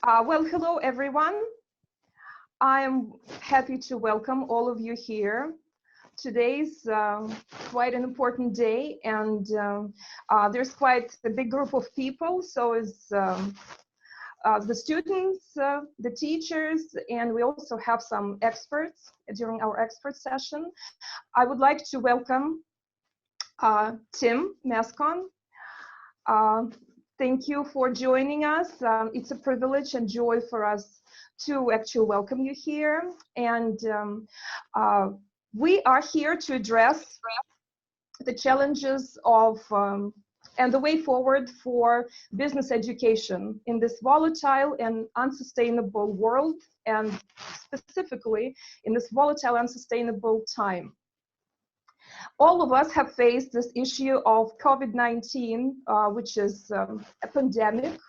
Well, hello, everyone. I'm happy to welcome all of you here. Today's quite an important day, and there's quite a big group of people. So is the students, the teachers, and we also have some experts during our expert session. I would like to welcome Tim Mescon. Thank you for joining us. It's a privilege and joy for us to actually welcome you here. And we are here to address the challenges of and the way forward for business education in this volatile and unsustainable world, and specifically in this volatile, unsustainable time. All of us have faced this issue of COVID-19, which is a pandemic,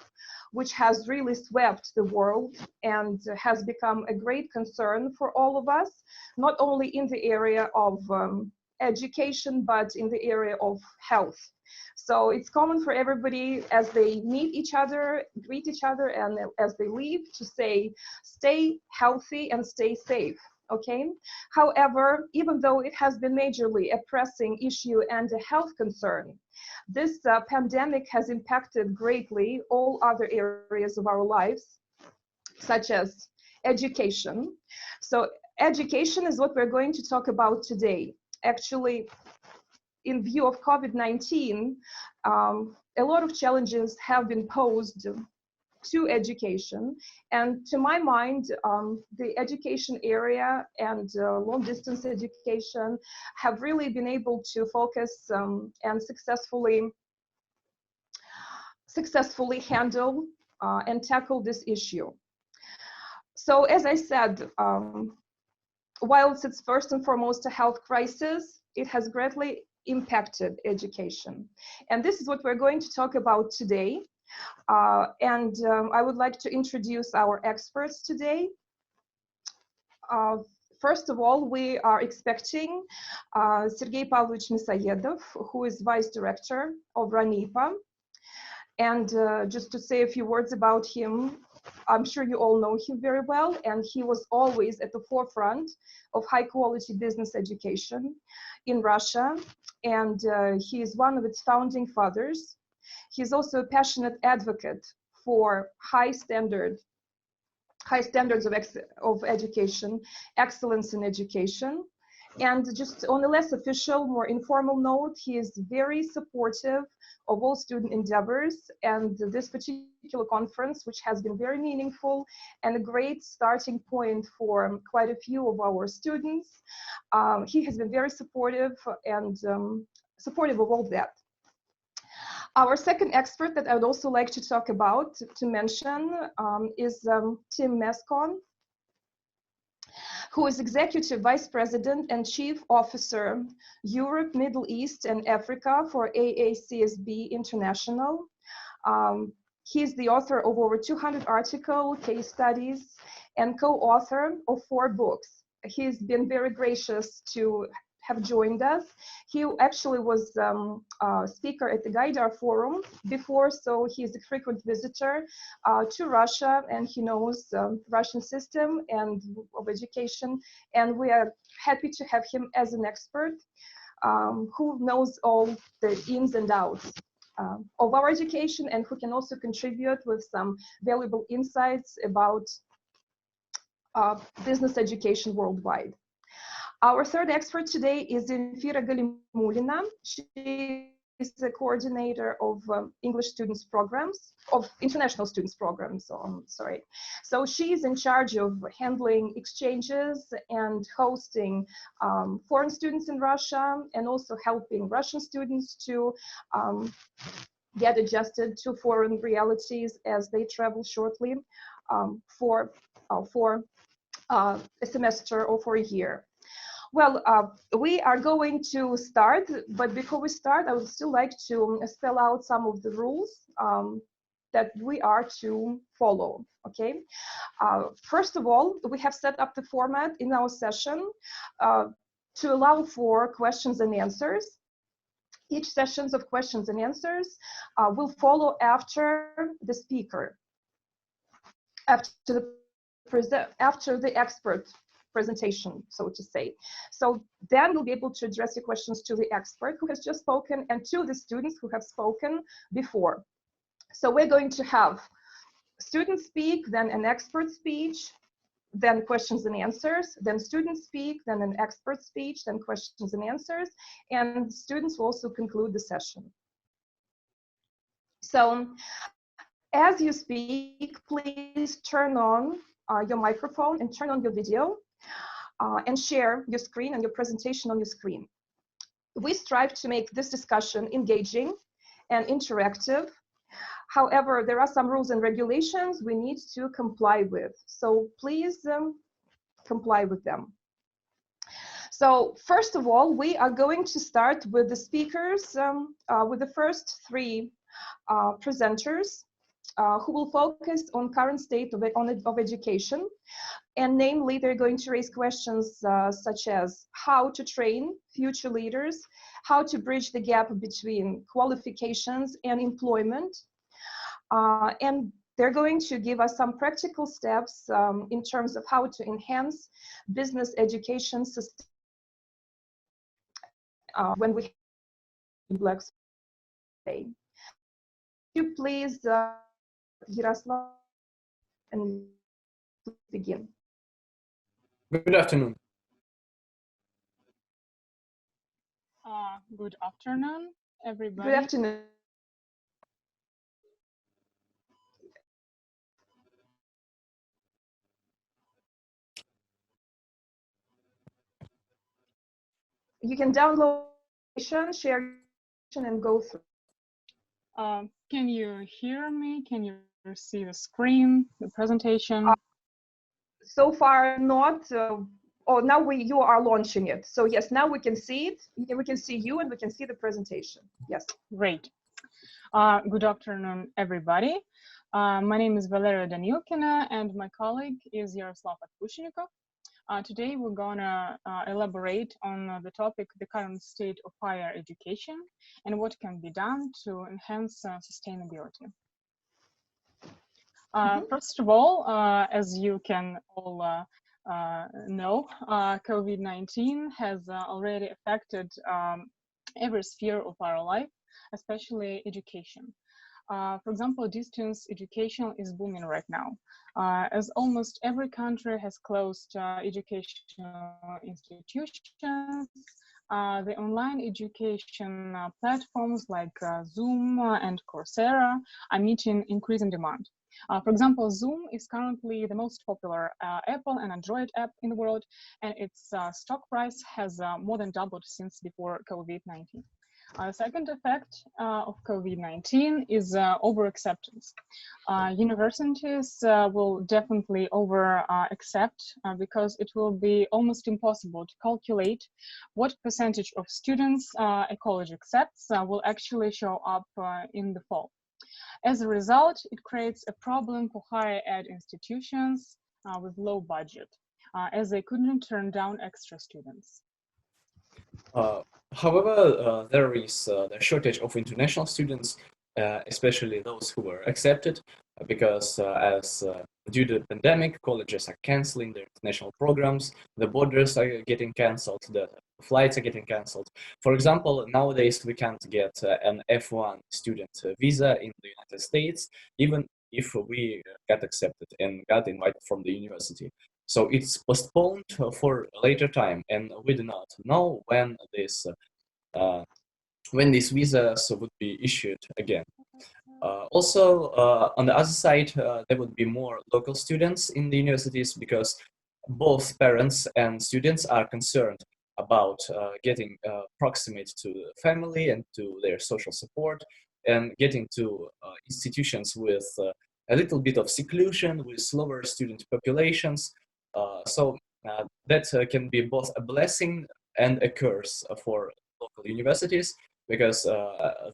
which has really swept the world and has become a great concern for all of us, not only in the area of education, but in the area of health. So it's common for everybody as they meet each other, greet each other, and as they leave to say, stay healthy and stay safe. Okay. However, even though it has been majorly a pressing issue and a health concern, this pandemic has impacted greatly all other areas of our lives, such as education. So education is what we're going to talk about today. Actually, in view of COVID-19, a lot of challenges have been posed to education, and to my mind, the education area and long distance education have really been able to focus and successfully handle and tackle this issue. So as I said, whilst it's first and foremost a health crisis, it has greatly impacted education. And this is what we're going to talk about today. I would like to introduce our experts today. First of all, we are expecting Sergey Pavlovich Misaedov, who is Vice Director of RANIPA. And just to say a few words about him, I'm sure you all know him very well, and he was always at the forefront of high quality business education in Russia, and he is one of its founding fathers. He's also a passionate advocate for high standards of education, excellence in education. And just on a less official, more informal note, he is very supportive of all student endeavors. And this particular conference, which has been very meaningful and a great starting point for quite a few of our students, he has been very supportive and supportive of all that. Our second expert that I would also like to talk about, to mention, is Tim Mescon, who is Executive Vice President and Chief Officer, Europe, Middle East, and Africa for AACSB International. He's the author of over 200 articles, case studies, and co-author of 4 books. He's been very gracious to have joined us. He actually was a speaker at the Gaidar Forum before, so he's a frequent visitor to Russia, and he knows the Russian system and of education, and we are happy to have him as an expert who knows all the ins and outs of our education, and who can also contribute with some valuable insights about business education worldwide. Our third expert today is Infira Galimulina. She is the coordinator of English students programs, of international students programs, sorry. So she is in charge of handling exchanges and hosting foreign students in Russia, and also helping Russian students to get adjusted to foreign realities as they travel shortly for a semester or for a year. Well, we are going to start, but before we start, I would still like to spell out some of the rules that we are to follow, okay? First of all, we have set up the format in our session to allow for questions and answers. Each sessions of questions and answers will follow after the speaker. after the expert presentation, so to say. So then we'll be able to address your questions to the expert who has just spoken and to the students who have spoken before. So we're going to have students speak, then an expert speech, then questions and answers, then students speak, then an expert speech, then questions and answers, and students will also conclude the session. So as you speak, please turn on your microphone and turn on your video and share your screen and your presentation on your screen. We strive to make this discussion engaging and interactive. However, there are some rules and regulations we need to comply with. So please comply with them. So first of all, we are going to start with the speakers, with the first three presenters who will focus on current state of education. And namely, they're going to raise questions such as how to train future leaders, how to bridge the gap between qualifications and employment. And they're going to give us some practical steps in terms of how to enhance business education system when we have Black Day. You please, Yaroslav, and begin. Good afternoon. Good afternoon, everybody. Good afternoon. You can download, share, and go through. Can you hear me? Can you see the screen, the presentation? So far, not. Oh, now you are launching it. So yes, now we can see it. We can see you and we can see the presentation. Yes. Great. Good afternoon, everybody. My name is Valeria Danilkina and my colleague is Yaroslav Atpushnikov. Today we're gonna elaborate on the topic, the current state of higher education and what can be done to enhance sustainability. First of all, as you can all know, COVID-19 has already affected every sphere of our life, especially education. For example, distance education is booming right now, as almost every country has closed educational institutions. The online education platforms like Zoom and Coursera are meeting increasing demand. For example, Zoom is currently the most popular Apple and Android app in the world, and its stock price has more than doubled since before COVID-19. The second effect of COVID-19 is over-acceptance. Universities will definitely over-accept because it will be almost impossible to calculate what percentage of students a college accepts will actually show up in the fall. As a result, it creates a problem for higher ed institutions with low budget, as they couldn't turn down extra students. However, there is the shortage of international students, especially those who were accepted, because due to the pandemic, colleges are canceling their international programs, the borders are getting cancelled, the flights are getting cancelled. For example, nowadays we can't get an F1 student visa in the United States, even if we got accepted and got invited from the university. So it's postponed for a later time, and we do not know when these visas would be issued again. Also, on the other side, there would be more local students in the universities because both parents and students are concerned about getting proximate to family and to their social support and getting to institutions with a little bit of seclusion, with lower student populations. So that can be both a blessing and a curse for local universities, because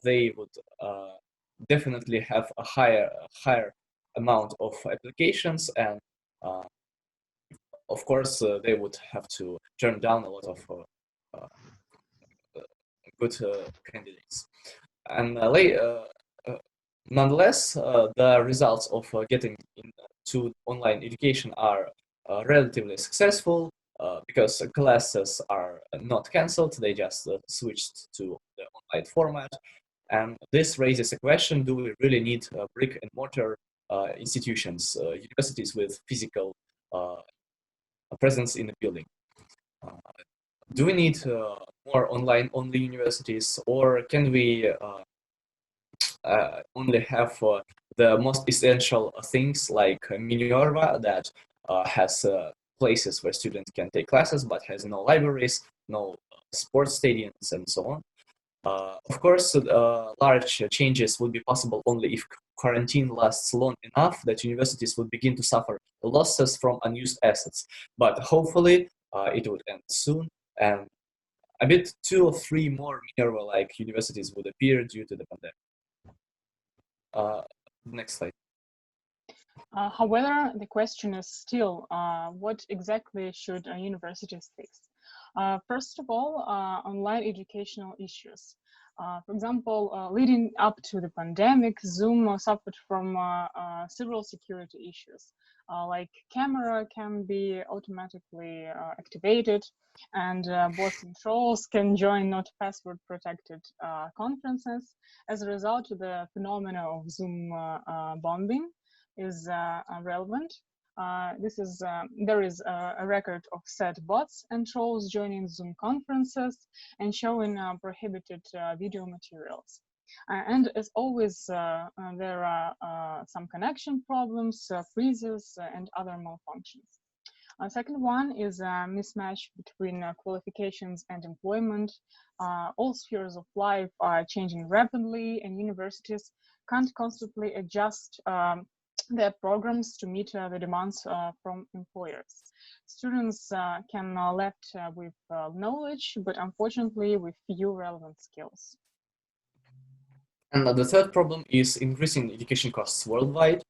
they would definitely have a higher amount of applications, and of course they would have to turn down a lot of good candidates. And nonetheless, the results of getting to online education are relatively successful because classes are not cancelled, they just switched to the online format. And this raises a question, do we really need brick and mortar institutions, universities with physical presence in the building? Do we need more online-only universities, or can we only have the most essential things like Minerva that has places where students can take classes but has no libraries, no sports stadiums, and so on? Of course, large changes would be possible only if quarantine lasts long enough that universities would begin to suffer losses from unused assets. But hopefully, it would end soon, and a bit 2 or 3 more Minerva-like universities would appear due to the pandemic. Next slide. However, the question is still, what exactly should universities fix? First of all, online educational issues. For example, leading up to the pandemic, Zoom suffered from several security issues. Like camera can be automatically activated, and bots and trolls can join not password protected conferences. As a result, the phenomena of Zoom bombing is relevant. There is a record of said bots and trolls joining Zoom conferences and showing prohibited video materials. And as always, there are some connection problems, freezes, and other malfunctions. Second one is a mismatch between qualifications and employment. All spheres of life are changing rapidly, and universities can't constantly adjust their programs to meet the demands from employers. Students can left with knowledge, but unfortunately with few relevant skills. And the third problem is increasing education costs worldwide.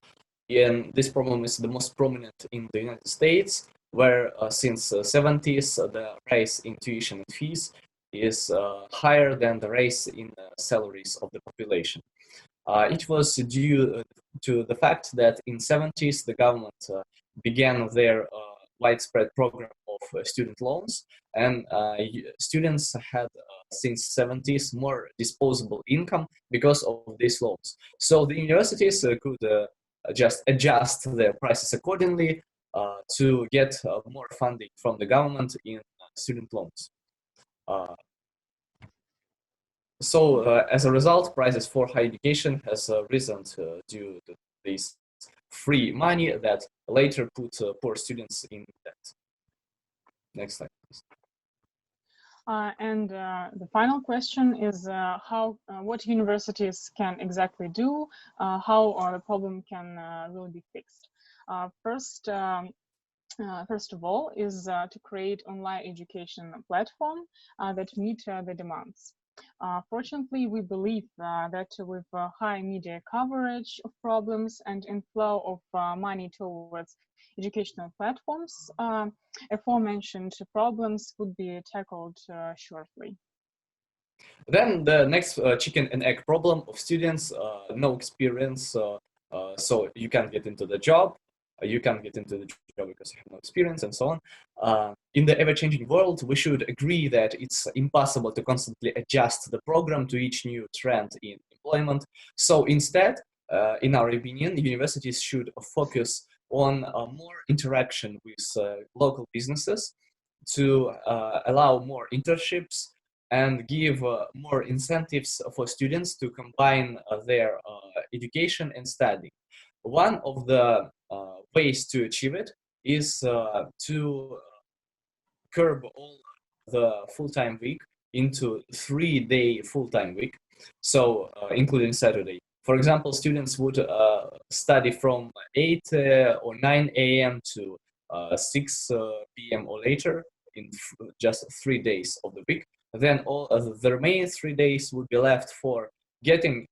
And this problem is the most prominent in the United States, where since the 70s, the rise in tuition and fees is higher than the rise in salaries of the population. It was due to the fact that in 70s, the government began their widespread program of student loans, and students had since 70s more disposable income because of these loans. So the universities could just adjust their prices accordingly to get more funding from the government in student loans. So as a result, prices for higher education has risen due to this free money that later put poor students in debt. Next slide, please. And the final question is what universities can exactly do, how the problem can really be fixed. First of all, is to create online education platform that meet the demands. Fortunately, we believe that with high media coverage of problems and inflow of money towards educational platforms, aforementioned problems would be tackled shortly. Then the next chicken and egg problem of students, no experience, so you can't get into the job, you can't get into the job because you have no experience, and so on. In the ever-changing world, we should agree that it's impossible to constantly adjust the program to each new trend in employment. So instead, in our opinion, universities should focus on more interaction with local businesses to allow more internships and give more incentives for students to combine their education and study. One of the ways to achieve it is to curb all the full-time week into 3-day full-time week, so including Saturday. For example, students would study from 8 or 9 a.m. to 6 p.m. or later in just 3 days of the week. Then all the remaining 3 days would be left for getting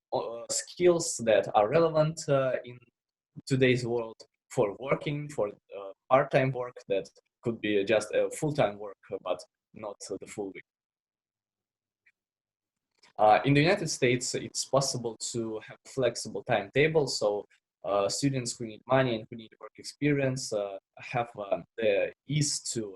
skills that are relevant in today's world, for working, for part-time work that could be just a full-time work, but not the full week. In the United States, it's possible to have flexible timetable, so students who need money and who need work experience have the ease to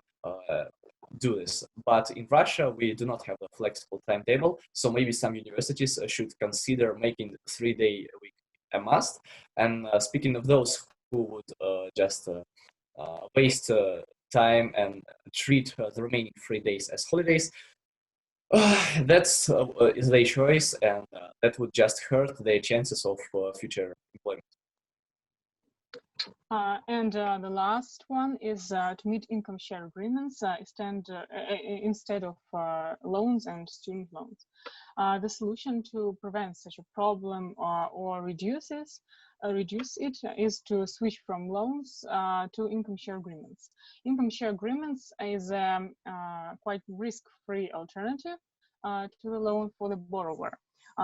do this. But in Russia, we do not have a flexible timetable, so maybe some universities should consider making 3-day a week a must. And speaking of those who would just waste time and treat the remaining 3 days as holidays, that's is their choice, and that would just hurt their chances of future employment. The last one is to meet income share agreements instead of loans and student loans. The solution to prevent such a problem or reduce it is to switch from loans to income share agreements. Income share agreements is a quite risk-free alternative to the loan for the borrower.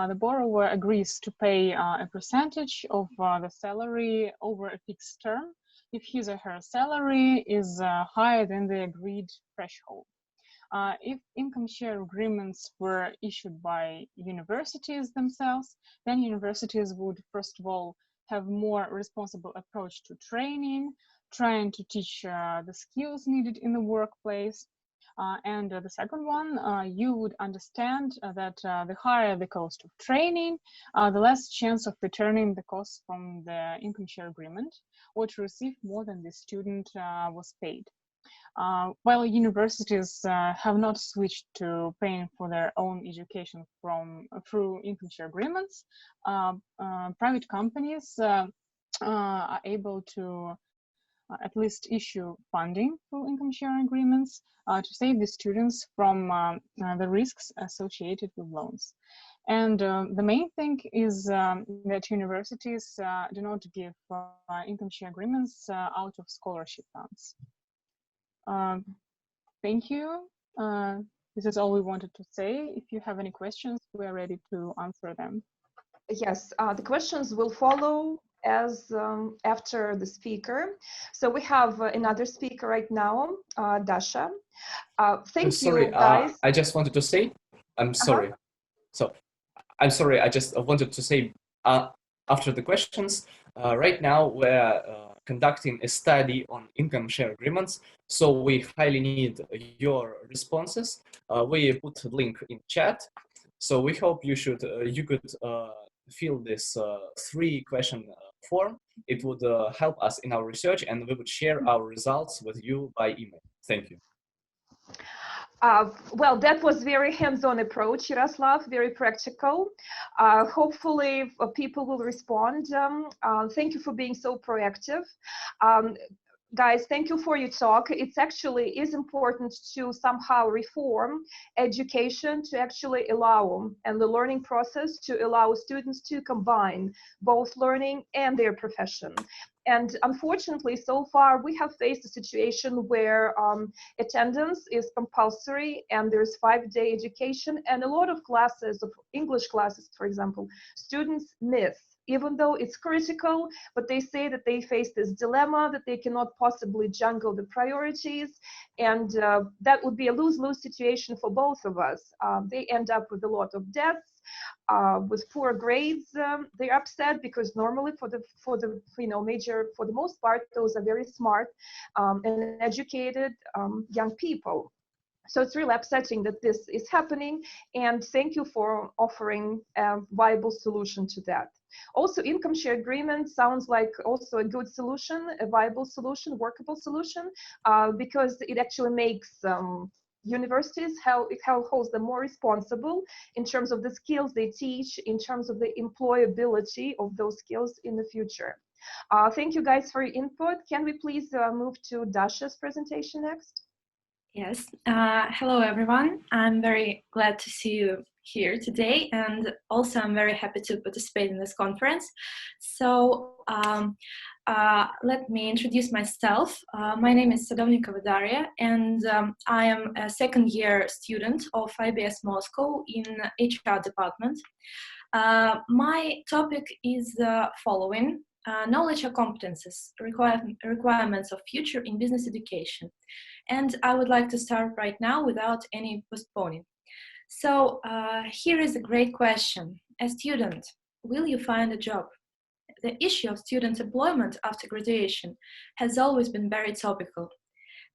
The borrower agrees to pay a percentage of the salary over a fixed term if his or her salary is higher than the agreed threshold. If income share agreements were issued by universities themselves, then universities would first of all have more responsible approach to training, trying to teach the skills needed in the workplace. And the second one, you would understand that the higher the cost of training, the less chance of returning the costs from the income share agreement, or to receive more than the student was paid. While universities have not switched to paying for their own education through income share agreements, private companies are able to at least issue funding through income sharing agreements to save the students from the risks associated with loans. And the main thing is that universities do not give income share agreements out of scholarship funds. Thank you. This is all we wanted to say. If you have any questions, we are ready to answer them. Yes, the questions will follow as after the speaker. So we have another speaker right now, Dasha. Thank you, guys. I just wanted to say, I'm sorry. So I'm sorry, I just wanted to say after the questions, right now we're conducting a study on income share agreements, so we highly need your responses. We put a link in chat, so we hope you could fill this 3-question form. It would help us in our research, and we would share our results with you by email. Thank you. Well, that was very hands-on approach, Yaroslav, very practical. Hopefully people will respond. Thank you for being so proactive. Guys, thank you for your talk. It's actually is important to somehow reform education to actually allow, and the learning process to allow students to combine both learning and their profession. And unfortunately, so far, we have faced a situation where attendance is compulsory and there's 5-day education, and a lot of classes, of English classes, for example, students miss, even though it's critical, but they say that they face this dilemma that they cannot possibly juggle the priorities, and that would be a lose-lose situation for both of us. They end up with a lot of debts, with poor grades. They're upset because normally for the most part, those are very smart and educated young people. So it's really upsetting that this is happening, and thank you for offering a viable solution to that. Also, income share agreement sounds like also a good solution, a viable solution, workable solution, because it actually makes universities, it holds them more responsible in terms of the skills they teach, in terms of the employability of those skills in the future. Thank you guys for your input. Can we please move to Dasha's presentation next? Yes, hello everyone. I'm very glad to see you here today, and also I'm very happy to participate in this conference. So let me introduce myself. My name is Sadovnikova Daria, and I am a second-year student of IBS Moscow in HR department. My topic is the following: knowledge or competences, requirements of future in business education. And I would like to start right now without any postponing. So here is a great question. A student, will you find a job? the issue of student employment after graduation has always been very topical.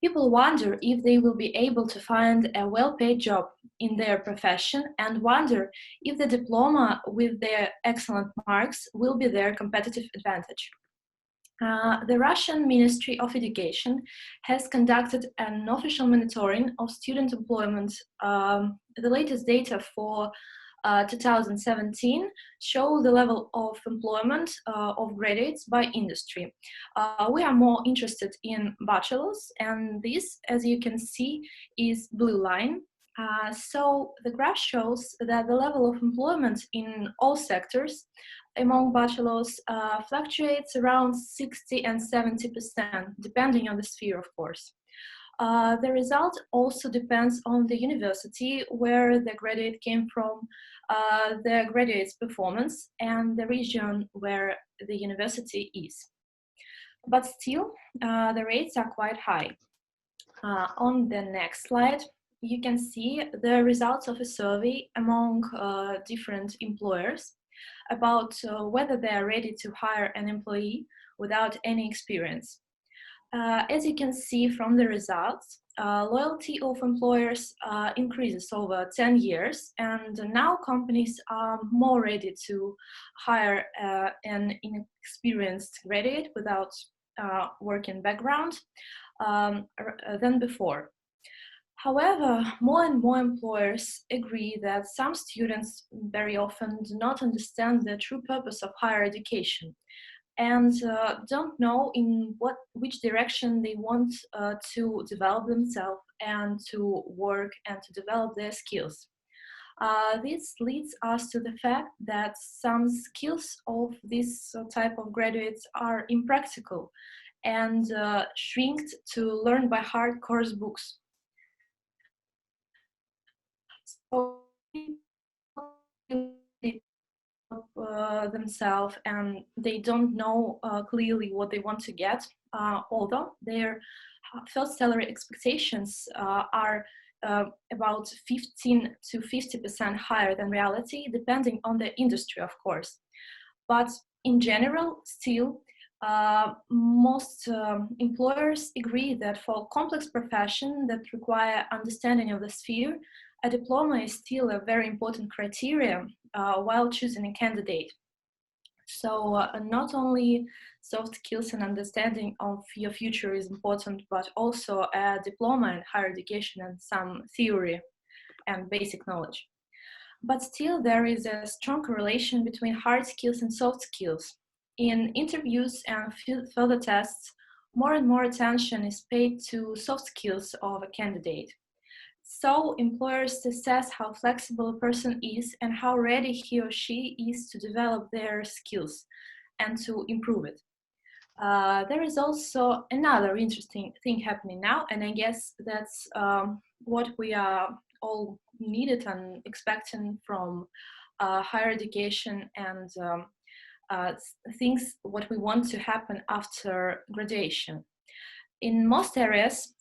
People wonder if they will be able to find a well-paid job in their profession and wonder if the diploma with their excellent marks will be their competitive advantage. The Russian Ministry of Education has conducted an official monitoring of student employment. The latest data for 2017 show the level of employment of graduates by industry. We are more interested in bachelors, and this, as you can see, is blue line. So the graph shows that the level of employment in all sectors among bachelors fluctuates around 60 and 70%, depending on the sphere, of course. The result also depends on the university where the graduate came from, the graduate's performance, and the region where the university is. But still, the rates are quite high. On the next slide, you can see the results of a survey among different employers about whether they are ready to hire an employee without any experience. As you can see from the results, loyalty of employers increases over 10 years, and now companies are more ready to hire an inexperienced graduate without working background than before. However, more and more employers agree that some students very often do not understand the true purpose of higher education and don't know in which direction they want to develop themselves and to work and to develop their skills. This leads us to the fact that some skills of this type of graduates are impractical and shrinked to learn by heart course books. So themselves and they don't know clearly what they want to get, although their first salary expectations are about 15 to 50% higher than reality, depending on the industry, of course. But in general, still, most employers agree that for complex professions that require understanding of the sphere, a diploma is still a very important criteria while choosing a candidate. So not only soft skills and understanding of your future is important, but also a diploma in higher education and some theory and basic knowledge. But still, there is a strong correlation between hard skills and soft skills. In interviews and further tests, more and more attention is paid to soft skills of a candidate. So employers assess how flexible a person is and how ready he or she is to develop their skills and to improve it. There is also another interesting thing happening now, and I guess that's what we are all needed and expecting from higher education and things what we want to happen after graduation. In most areas,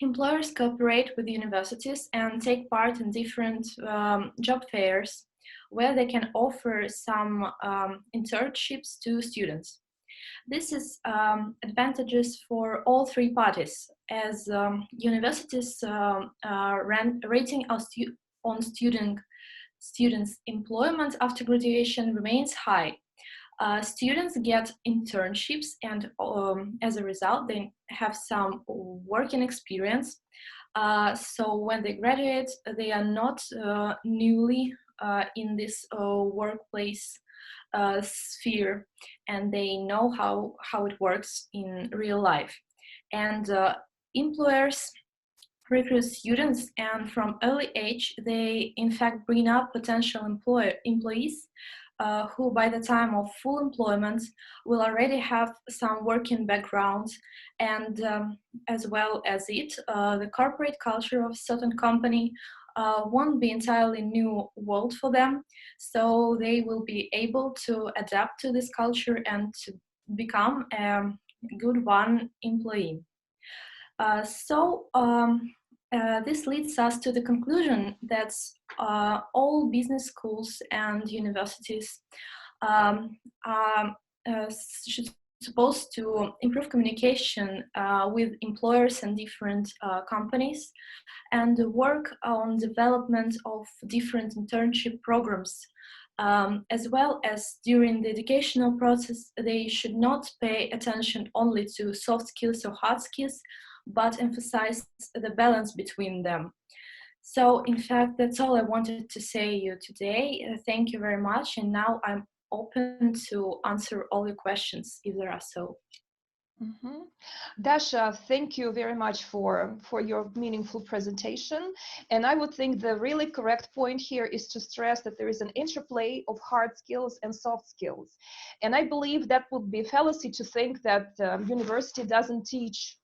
employers cooperate with universities and take part in different job fairs where they can offer some internships to students. This is advantageous for all three parties, as universities rating on students' employment after graduation remains high. Students get internships and as a result they have some working experience. So when they graduate, they are not newly in this workplace sphere, and they know how it works in real life. And employers recruit students, and from early age they in fact bring up potential employees who by the time of full employment will already have some working background, and as well as the corporate culture of a certain company won't be entirely new world for them, so they will be able to adapt to this culture and to become a good one employee. This leads us to the conclusion that all business schools and universities um, um, should supposed to improve communication with employers and different companies, and work on development of different internship programs. As well as during the educational process, they should not pay attention only to soft skills or hard skills, but emphasize the balance between them. So in fact, that's all I wanted to say you today. Thank you very much. And now I'm open to answer all your questions if there are so. Dasha, thank you very much for your meaningful presentation. And I would think the really correct point here is to stress that there is an interplay of hard skills and soft skills. And I believe that would be a fallacy to think that university doesn't teach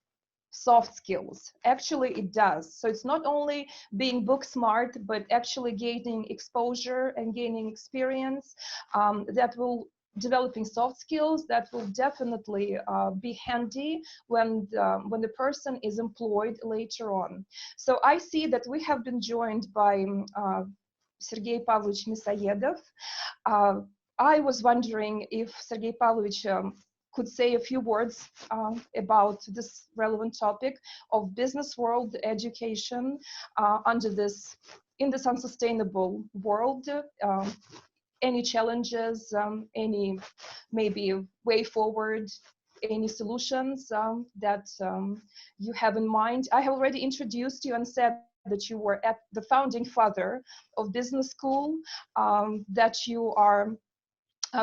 soft skills. Actually, it does. So it's not only being book smart, but actually gaining exposure and gaining experience that will developing soft skills that will definitely be handy when the person is employed later on. So I see that we have been joined by Sergey Pavlovich Misaedov. I was wondering if Sergey Pavlovich could say a few words about this relevant topic of business world education in this unsustainable world. Any challenges, any maybe way forward, any solutions that you have in mind. I have already introduced you and said that you were at the founding father of business school, that you are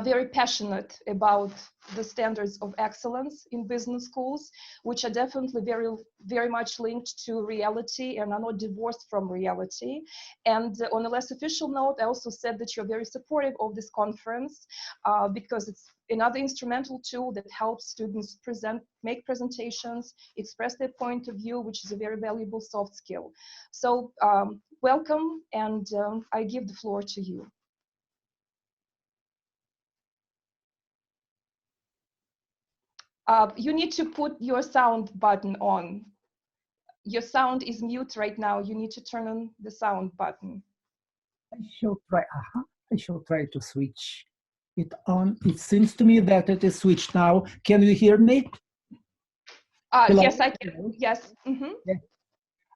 very passionate about the standards of excellence in business schools, which are definitely very, very much linked to reality and are not divorced from reality. And on a less official note, I also said that you're very supportive of this conference because it's another instrumental tool that helps students make presentations, express their point of view, which is a very valuable soft skill. So welcome, and I give the floor to you. You need to put your sound button on. Your sound is mute right now. You need to turn on the sound button. I shall try to switch it on. It seems to me that it is switched now. Can you hear me? Yes, I can. Yes. Mm-hmm. Yeah.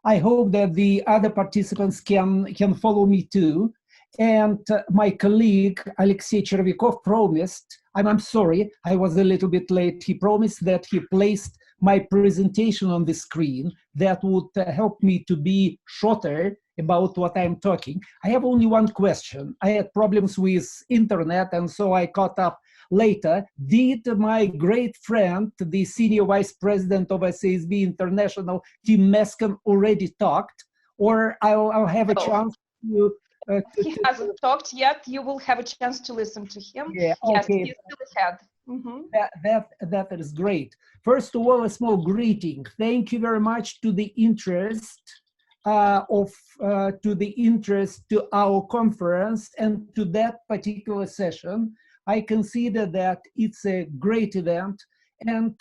I hope that the other participants can follow me too. And my colleague, Alexei Chervikov, promised, I'm sorry, I was a little bit late. He promised that he placed my presentation on the screen that would help me to be shorter about what I'm talking. I have only one question. I had problems with internet, and so I caught up later. Did my great friend, the Senior Vice President of SASB International, Tim Meskin, already talked? Or I'll have a chance to... He hasn't talked yet. You will have a chance to listen to him. Yeah, yes, okay. he's still ahead. Mm-hmm. That is great. First of all, a small greeting. Thank you very much to the interest to our conference and to that particular session. I consider that it's a great event, and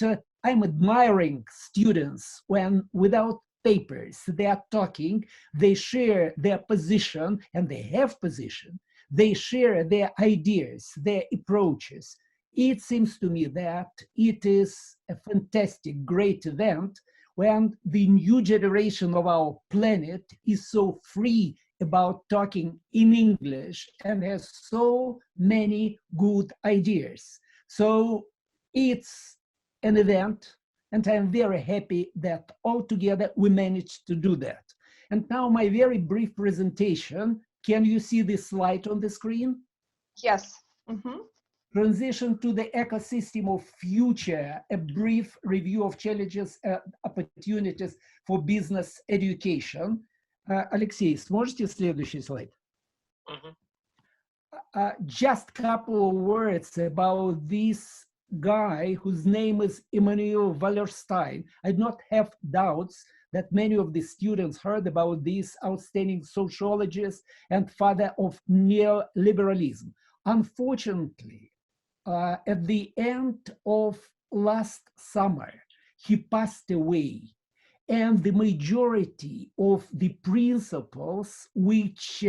I'm admiring students when, without papers, they are talking, they share their position, and they have position. They share their ideas, their approaches. It seems to me that it is a fantastic, great event when the new generation of our planet is so free about talking in English and has so many good ideas. So it's an event, and I'm very happy that all together we managed to do that. And now my very brief presentation. Can you see this slide on the screen? Yes. Mm-hmm. Transition to the ecosystem of future, a brief review of challenges and opportunities for business education. Алексей, сможете следующий слайд? Just a couple of words about this guy whose name is Emmanuel Wallerstein. I do not have doubts that many of the students heard about this outstanding sociologist and father of neoliberalism. Unfortunately, at the end of last summer, he passed away, and the majority of the principles which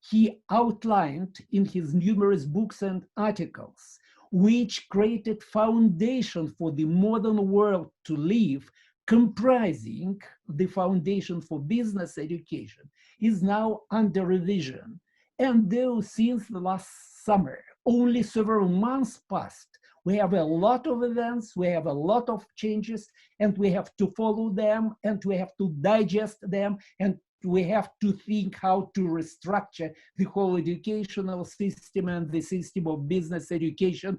he outlined in his numerous books and articles, which created foundation for the modern world to live, comprising the foundation for business education, is now under revision. And though since the last summer, only several months passed, we have a lot of events, we have a lot of changes, and we have to follow them, and we have to digest them, and we have to think how to restructure the whole educational system and the system of business education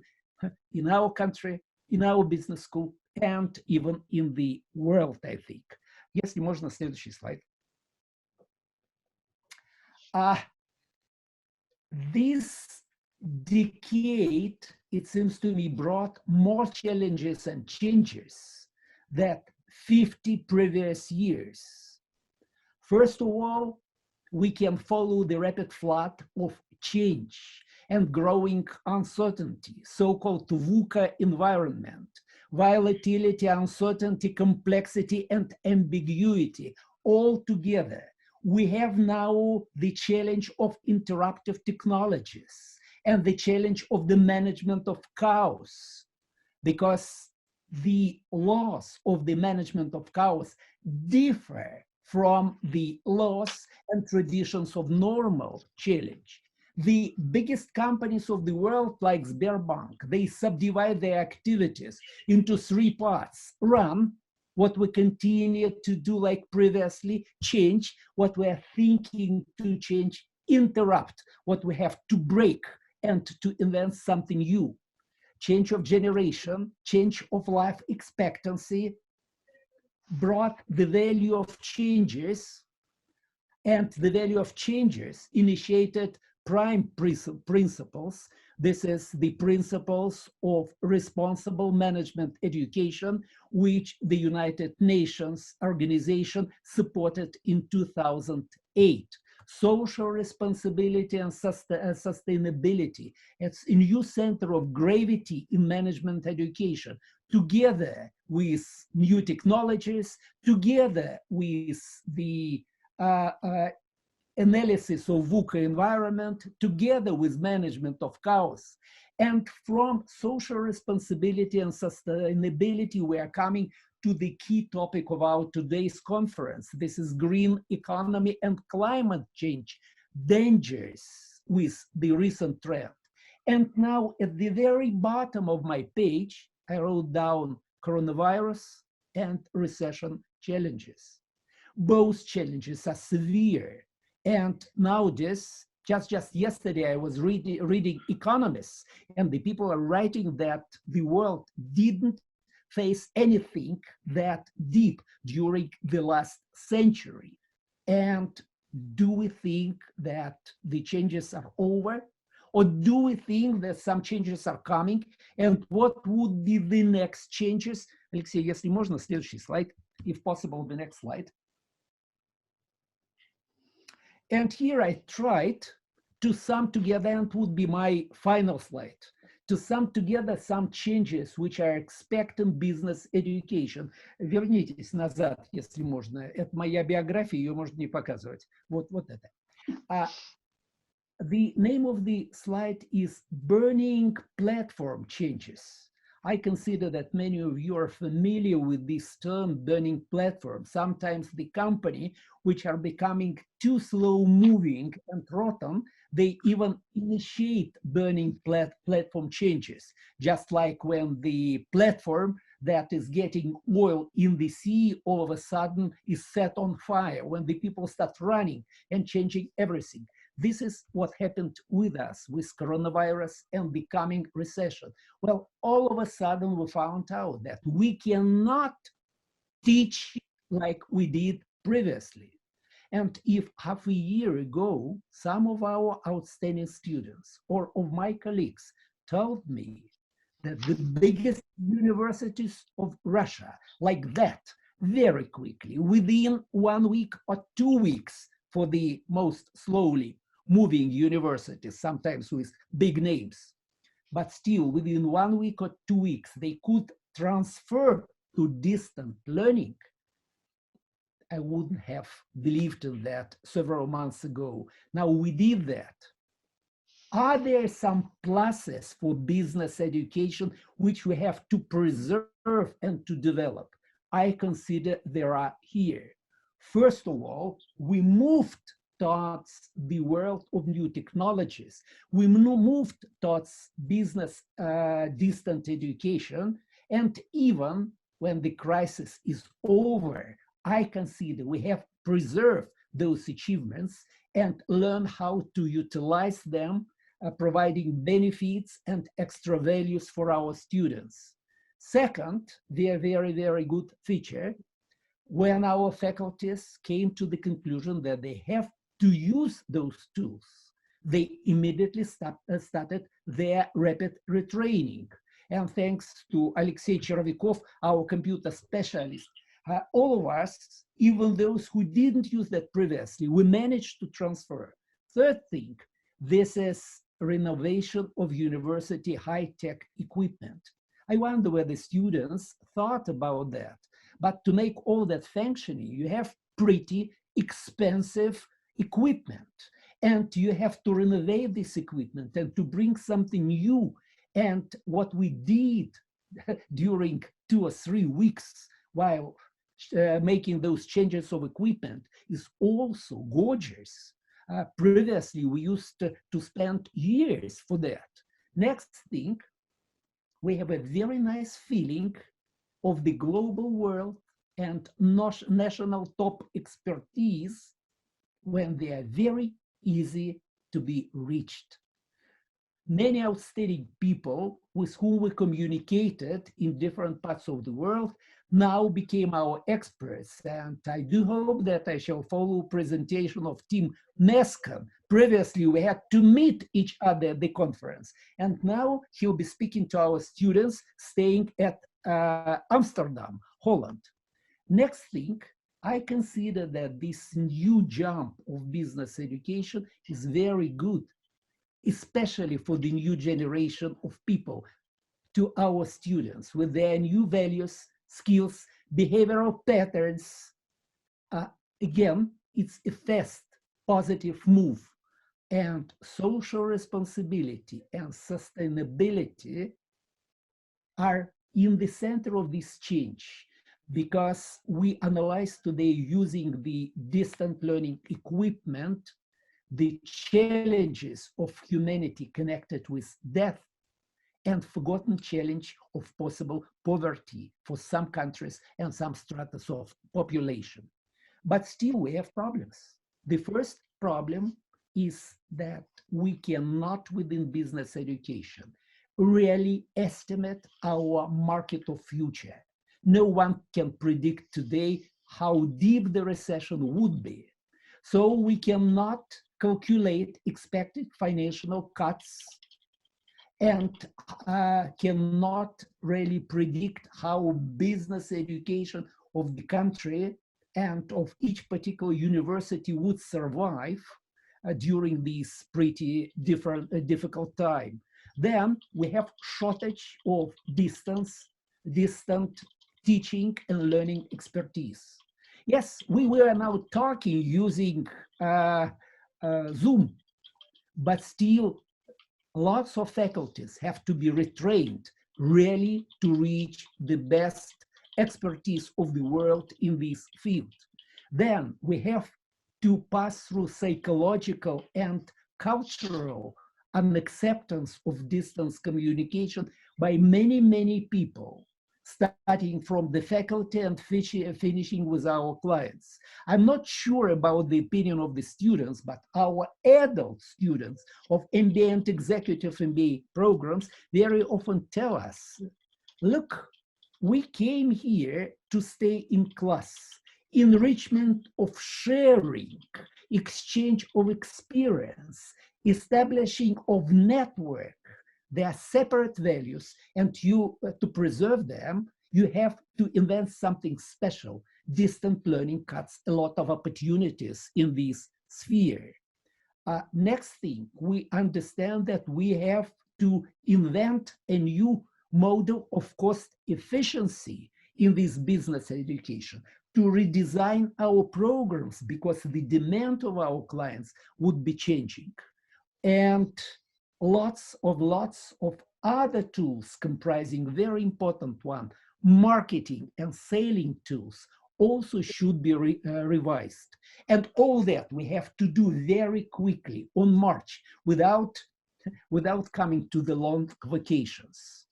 in our country, in our business school, and even in the world, I think. Если можно, следующий слайд. This decade, it seems to me, brought more challenges and changes than 50 previous years. First of all, we can follow the rapid flood of change and growing uncertainty, so-called VUCA environment, volatility, uncertainty, complexity, and ambiguity all together. We have now the challenge of interruptive technologies and the challenge of the management of chaos, because the laws of the management of chaos differ from the laws and traditions of normal challenge. The biggest companies of the world, like Sberbank, they subdivide their activities into three parts: run, what we continue to do like previously, change, what we are thinking to change, interrupt, what we have to break and to invent something new. Change of generation, change of life expectancy brought the value of changes, and the value of changes initiated prime principles. This is the principles of responsible management education, which the United Nations organization supported in 2008. Social responsibility and sustainability. It's a new center of gravity in management education, together with new technologies, together with the analysis of VUCA environment, together with management of chaos. And from social responsibility and sustainability, we are coming to the key topic of our today's conference. This is green economy and climate change, dangers with the recent trend. And now at the very bottom of my page, I wrote down coronavirus and recession challenges. Both challenges are severe. And nowadays, just yesterday, I was reading Economists, and the people are writing that the world didn't face anything that deep during the last century. And do we think that the changes are over? Or do we think that some changes are coming? And what would be the next changes? Alexey, если можно, следующий слайд. If possible, the next slide. And here I tried to sum together, and would be my final slide, to sum together some changes which are expected in business education. Вернитесь назад, если можно. Это моя биография, ее можно не показывать. Вот это. The name of the slide is Burning Platform Changes. I consider that many of you are familiar with this term, burning platform. Sometimes the company, which are becoming too slow moving and rotten, they even initiate burning platform changes. Just like when the platform that is getting oil in the sea all of a sudden is set on fire, when the people start running and changing everything. This is what happened with us, with coronavirus and the coming recession. Well, all of a sudden we found out that we cannot teach like we did previously. And if half a year ago, some of our outstanding students or of my colleagues told me that the biggest universities of Russia, like that, very quickly, within 1 week or 2 weeks, for the most slowly moving universities, sometimes with big names, but still within 1 week or 2 weeks, they could transfer to distant learning. I wouldn't have believed in that several months ago. Now we did that. Are there some pluses for business education which we have to preserve and to develop? I consider there are here. First of all, we moved towards the world of new technologies. We moved towards business distant education, and even when the crisis is over, I consider we have preserved those achievements and learn how to utilize them, providing benefits and extra values for our students. Second, the very, very good feature, when our faculties came to the conclusion that they have to use those tools, they immediately started their rapid retraining. And thanks to Alexei Chervikov, our computer specialist, all of us, even those who didn't use that previously, we managed to transfer. Third thing, this is renovation of university high-tech equipment. I wonder where the students thought about that. But to make all that functioning, you have pretty expensive equipment, and you have to renovate this equipment and to bring something new. And what we did during 2 or 3 weeks while making those changes of equipment is also gorgeous. Previously, we used to spend years for that. Next thing, we have a very nice feeling of the global world and national top expertise when they are very easy to be reached. Many outstanding people with whom we communicated in different parts of the world now became our experts, and I do hope that I shall follow presentation of Tim Meskan. Previously, we had to meet each other at the conference, and now he'll be speaking to our students staying at Amsterdam, Holland. Next thing, I consider that this new jump of business education is very good, especially for the new generation of people, to our students with their new values, skills, behavioral patterns. Again, it's a fast, positive move, and social responsibility and sustainability are in the center of this change, because we analyze today using the distant learning equipment the challenges of humanity connected with death and forgotten challenge of possible poverty for some countries and some stratas of population. But still we have problems. The first problem is that we cannot, within business education, really estimate our market of future. No one can predict today how deep the recession would be. So we cannot calculate expected financial cuts and cannot really predict how business education of the country and of each particular university would survive during this pretty difficult time. Then we have shortage of distant teaching and learning expertise. Yes, we were now talking using Zoom, but still lots of faculties have to be retrained really to reach the best expertise of the world in this field. Then we have to pass through psychological and cultural unacceptance of distance communication by many, many people, starting from the faculty and finishing with our clients. I'm not sure about the opinion of the students, but our adult students of MBA and executive MBA programs very often tell us, look, we came here to stay in class, enrichment of sharing, exchange of experience, establishing of network. They are separate values, and you, to preserve them, you have to invent something special. Distant learning cuts a lot of opportunities in this sphere. Next thing, we understand that we have to invent a new model of cost efficiency in this business education. to redesign our programs because the demand of our clients would be changing. And lots of other tools comprising very important one, marketing and selling tools also should be revised. And all that we have to do very quickly on March without coming to the long vacations.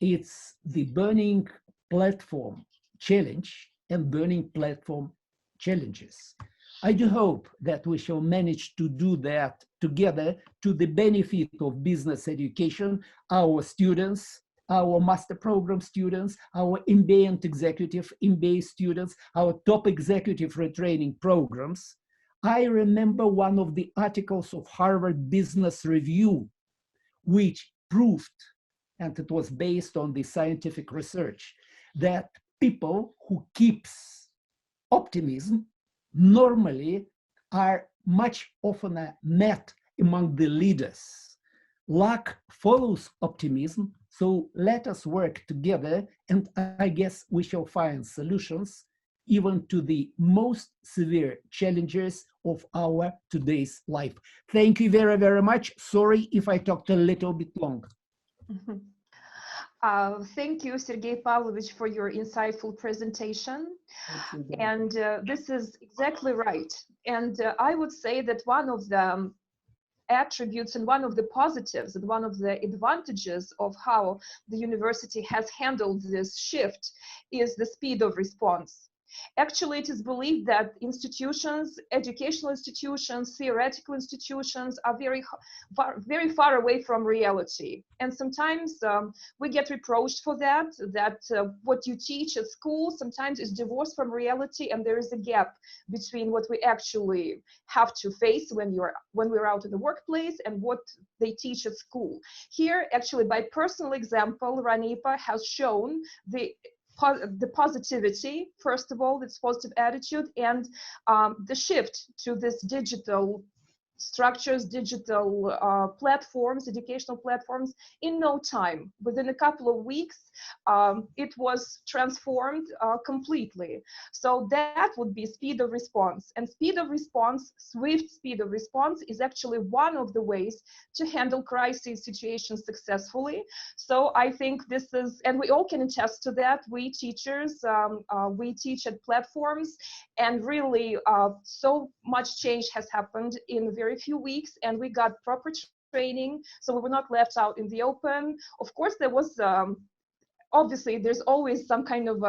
It's the burning platform challenge and burning platform challenges. I do hope that we shall manage to do that together to the benefit of business education, our students, our master program students, our MBA and executive MBA students, our top executive retraining programs. I remember one of the articles of Harvard Business Review, which proved, and it was based on the scientific research, that people who keeps optimism normally are much oftener met among the leaders. Luck follows optimism, so let us work together, and I guess we shall find solutions even to the most severe challenges of our today's life. Thank you very, very much. Sorry if I talked a little bit long. Thank you, Sergey Pavlovich, for your insightful presentation. And this is exactly right. And I would say that one of the attributes and one of the positives and one of the advantages of how the university has handled this shift is the speed of response. Actually, it is believed that institutions, educational institutions, theoretical institutions are very far away from reality. And sometimes we get reproached for that what you teach at school sometimes is divorced from reality, and there is a gap between what we actually have to face when we're out in the workplace and what they teach at school. Here, actually, by personal example, Ranipa has shown the positivity, first of all, this positive attitude, and the shift to this digital structures, digital platforms, educational platforms, in no time. Within a couple of weeks, it was transformed completely. So that would be speed of response. And speed of response, swift speed of response, is actually one of the ways to handle crisis situations successfully. So I think this is, and we all can attest to that, we teachers, we teach at platforms, and really so much change has happened in very few weeks, and we got proper training, so we were not left out in the open. Of course, there was obviously there's always some kind of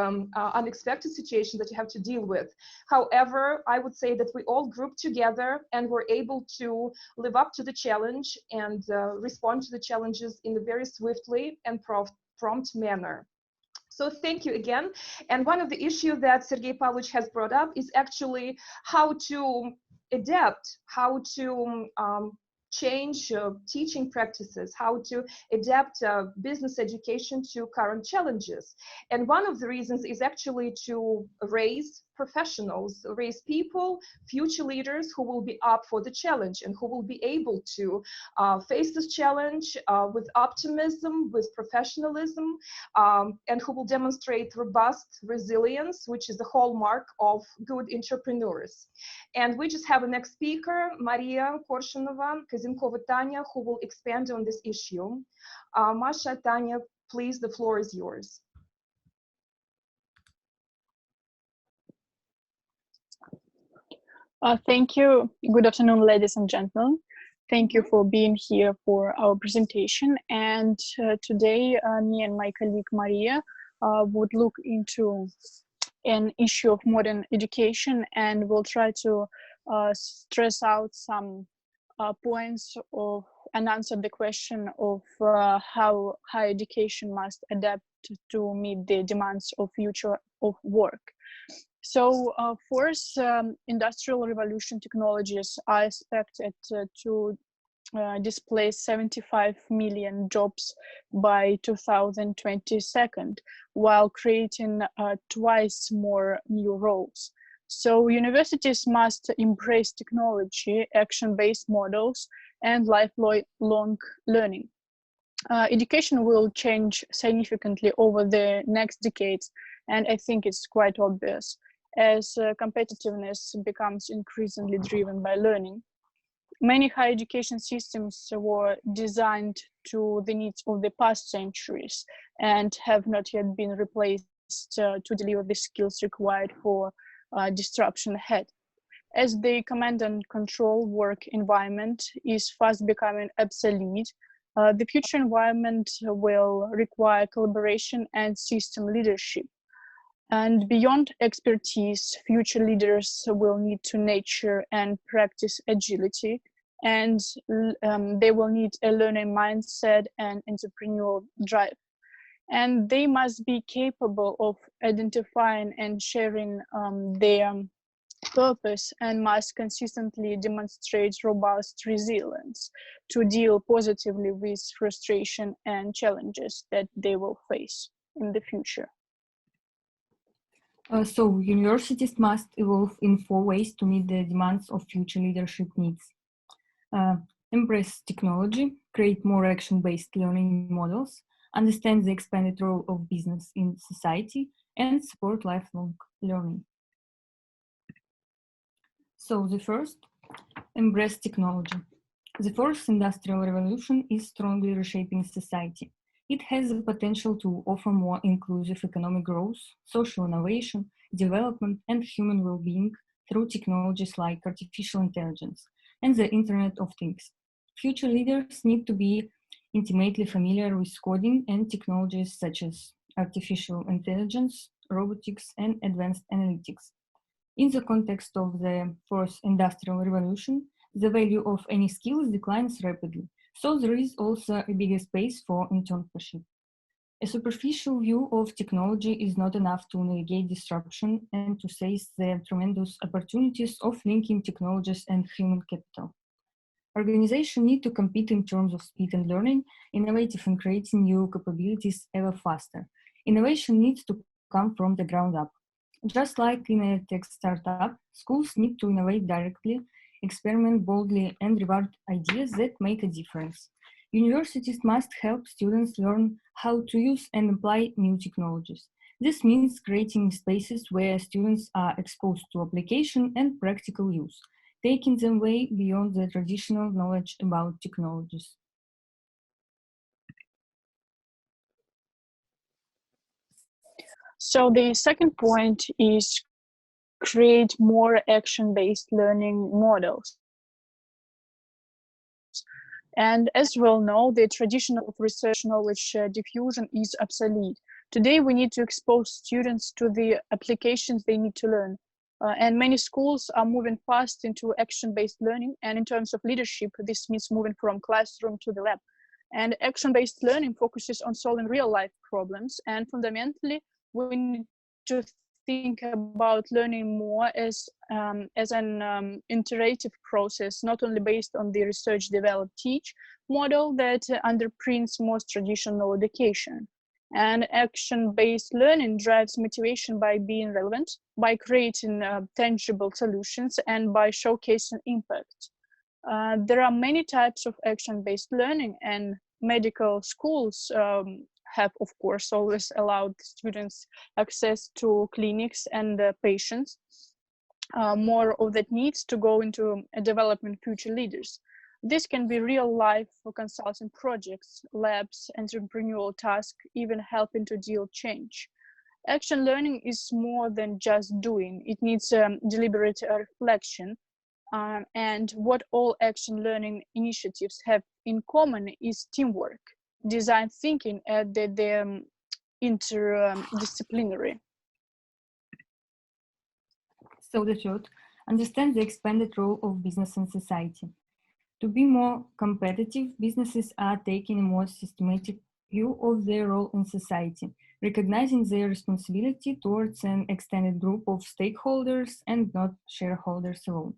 unexpected situation that you have to deal with. However, I would say that we all grouped together and were able to live up to the challenge and respond to the challenges in a very swiftly and prompt manner. So thank you again. And one of the issues that Sergey Pavlovich has brought up is actually how to adapt, how to change teaching practices, how to adapt business education to current challenges. And one of the reasons is actually to raise professionals, raise people, future leaders who will be up for the challenge and who will be able to face this challenge with optimism, with professionalism, and who will demonstrate robust resilience, which is the hallmark of good entrepreneurs. And we just have a next speaker, Maria Korshunova, Kazinkova Tanya, who will expand on this issue. Masha, Tanya, please, the floor is yours. Thank you. Good afternoon, ladies and gentlemen. Thank you for being here for our presentation. And today, me and my colleague Maria would look into an issue of modern education, and we'll try to stress out some points of and answer the question of how higher education must adapt to meet the demands of future of work. So first, industrial revolution technologies are expected to displace 75 million jobs by 2022, while creating twice more new roles. So universities must embrace technology, action-based models, and lifelong learning. Education will change significantly over the next decades, and I think it's quite obvious. as competitiveness becomes increasingly driven by learning. Many higher education systems were designed to the needs of the past centuries and have not yet been replaced to deliver the skills required for disruption ahead. As the command and control work environment is fast becoming obsolete, the future environment will require collaboration and system leadership. And beyond expertise, future leaders will need to nurture and practice agility, and they will need a learning mindset and entrepreneurial drive. And they must be capable of identifying and sharing their purpose, and must consistently demonstrate robust resilience to deal positively with frustration and challenges that they will face in the future. So universities must evolve in 4 ways to meet the demands of future leadership needs. Embrace technology, create more action-based learning models, understand the expanded role of business in society, and support lifelong learning. So the first, embrace technology. The fourth industrial revolution is strongly reshaping society. It has the potential to offer more inclusive economic growth, social innovation, development, and human well-being through technologies like artificial intelligence and the Internet of Things. Future leaders need to be intimately familiar with coding and technologies such as artificial intelligence, robotics, and advanced analytics. In the context of the fourth industrial revolution, the value of any skills declines rapidly, so there is also a bigger space for internship. A superficial view of technology is not enough to navigate disruption and to seize the tremendous opportunities of linking technologies and human capital. Organizations need to compete in terms of speed and learning, innovative and creating new capabilities ever faster. Innovation needs to come from the ground up. Just like in a tech startup, schools need to innovate directly, experiment boldly, and reward ideas that make a difference. Universities must help students learn how to use and apply new technologies. This means creating spaces where students are exposed to application and practical use, taking them way beyond the traditional knowledge about technologies. So the second point is create more action-based learning models. And as we all know, the tradition of research knowledge diffusion is obsolete. Today, we need to expose students to the applications they need to learn. And many schools are moving fast into action-based learning. And in terms of leadership, this means moving from classroom to the lab. And action-based learning focuses on solving real-life problems. And fundamentally, we need to think about learning more as an iterative process, not only based on the research developed teach model that underpins most traditional education. And action-based learning drives motivation by being relevant, by creating tangible solutions, and by showcasing impact. There are many types of action-based learning, and medical schools have, of course, always allowed students access to clinics and patients. More of that needs to go into developing future leaders. This can be real life consulting projects, labs, entrepreneurial tasks, even helping to deal change. Action learning is more than just doing. It needs deliberate reflection. And what all action learning initiatives have in common is teamwork, design thinking, and the interdisciplinary. So the third, understand the expanded role of business in society. To be more competitive, businesses are taking a more systematic view of their role in society, recognizing their responsibility towards an extended group of stakeholders and not shareholders alone.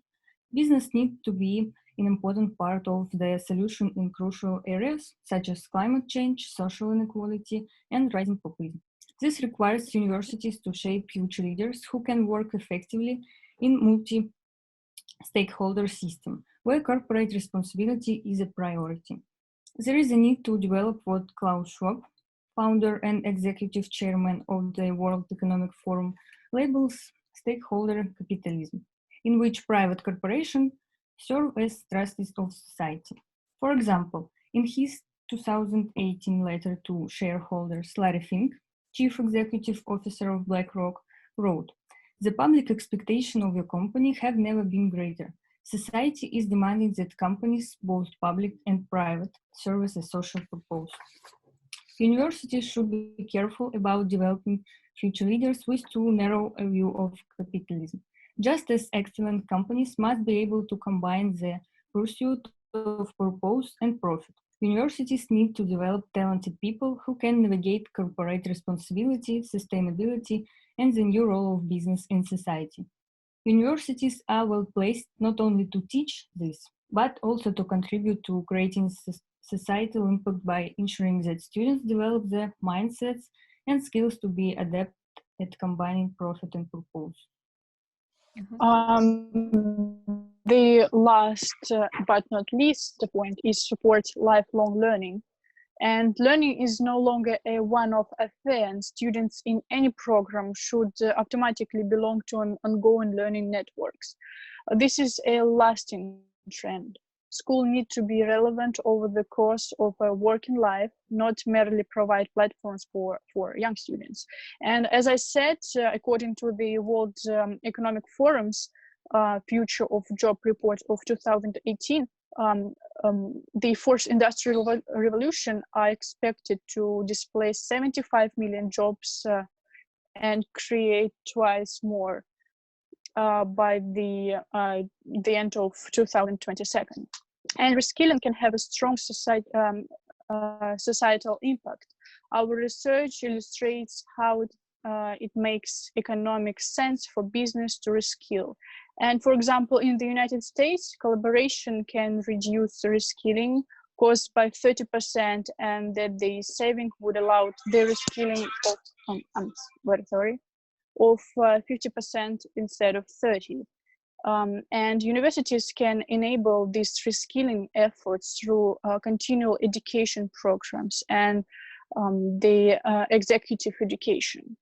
Business needs to be an important part of the solution in crucial areas such as climate change, social inequality, and rising populism. This requires universities to shape future leaders who can work effectively in multi-stakeholder system, where corporate responsibility is a priority. There is a need to develop what Klaus Schwab, founder and executive chairman of the World Economic Forum, labels stakeholder capitalism, in which private corporations serve as trustees of society. For example, in his 2018 letter to shareholders, Larry Fink, chief executive officer of BlackRock, wrote, "The public expectations of your company have never been greater. Society is demanding that companies, both public and private, serve as a social purpose. Universities should be careful about developing future leaders with too narrow a view of capitalism. Just as excellent companies must be able to combine the pursuit of purpose and profit. Universities need to develop talented people who can navigate corporate responsibility, sustainability, and the new role of business in society. Universities are well placed not only to teach this, but also to contribute to creating societal impact by ensuring that students develop the mindsets and skills to be adept at combining profit and purpose." The last but not least point is support lifelong learning. And learning is no longer a one-off affair, and students in any program should automatically belong to an ongoing learning networks. This is a lasting trend. School need to be relevant over the course of a working life, not merely provide platforms for young students. And as I said, according to the World Economic Forum's Future of Job Report of 2018, the fourth industrial revolution are expected to displace 75 million jobs and create twice more by the end of 2022. And reskilling can have a strong societal impact. Our research illustrates how it makes economic sense for business to reskill. And for example, in the United States, collaboration can reduce reskilling cost by 30%, and that the saving would allow the reskilling of 50% instead of 30%. And universities can enable these reskilling efforts through continual education programs and the executive education.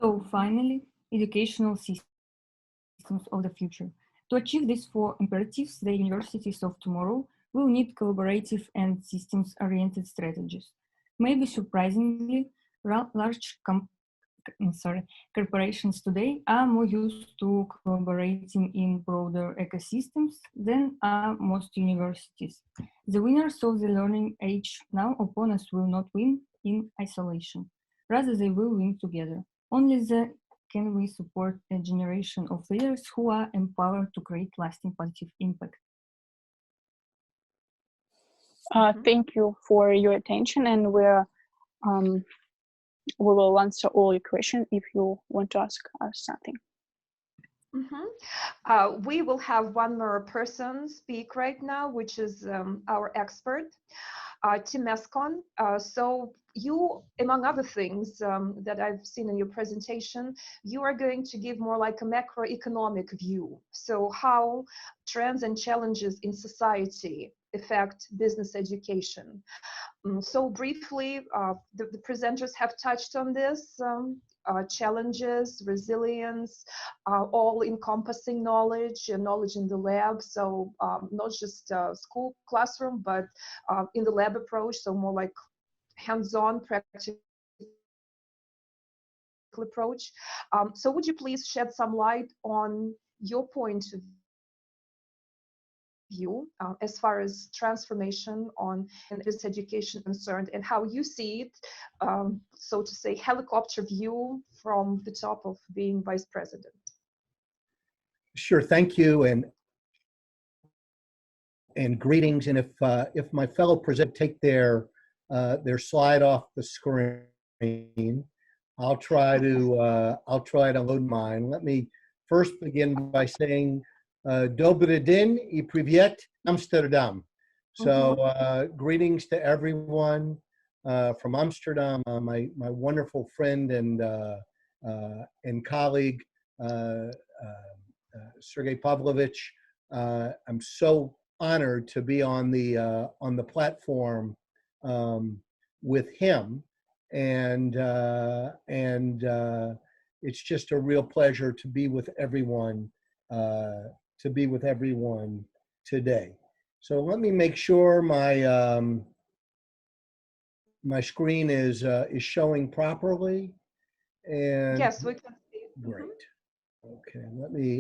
So finally, educational systems of the future. To achieve these four imperatives, the universities of tomorrow will need collaborative and systems-oriented strategies. Maybe surprisingly, large corporations today are more used to collaborating in broader ecosystems than are most universities. The winners of the learning age now upon us will not win in isolation. Rather, they will win together. Only then can we support a generation of leaders who are empowered to create lasting positive impact. Thank you for your attention, and we will answer all your questions if you want to ask us something. We will have one more person speak right now, which is our expert, Tim Mescon. So you, among other things that I've seen in your presentation, you are going to give more like a macroeconomic view. So how trends and challenges in society affect business education. So briefly, the presenters have touched on this, challenges, resilience, all-encompassing knowledge and knowledge in the lab. So not just school classroom, but in the lab approach, so more like hands-on practical approach. So would you please shed some light on your point of view as far as transformation on this education concerned, and how you see it, so to say, helicopter view from the top of being vice president? Sure, thank you, and greetings. And if my fellow presenters take their slide off the screen, I'll try to load mine. Let me first begin by saying Dobry den I privyet Amsterdam. So greetings to everyone from Amsterdam. My wonderful friend and colleague Sergei Pavlovich. I'm so honored to be on the platform with him. and it's just a real pleasure to be with everyone today. So let me make sure my my screen is showing properly. And Yes, we can see. great. Okay,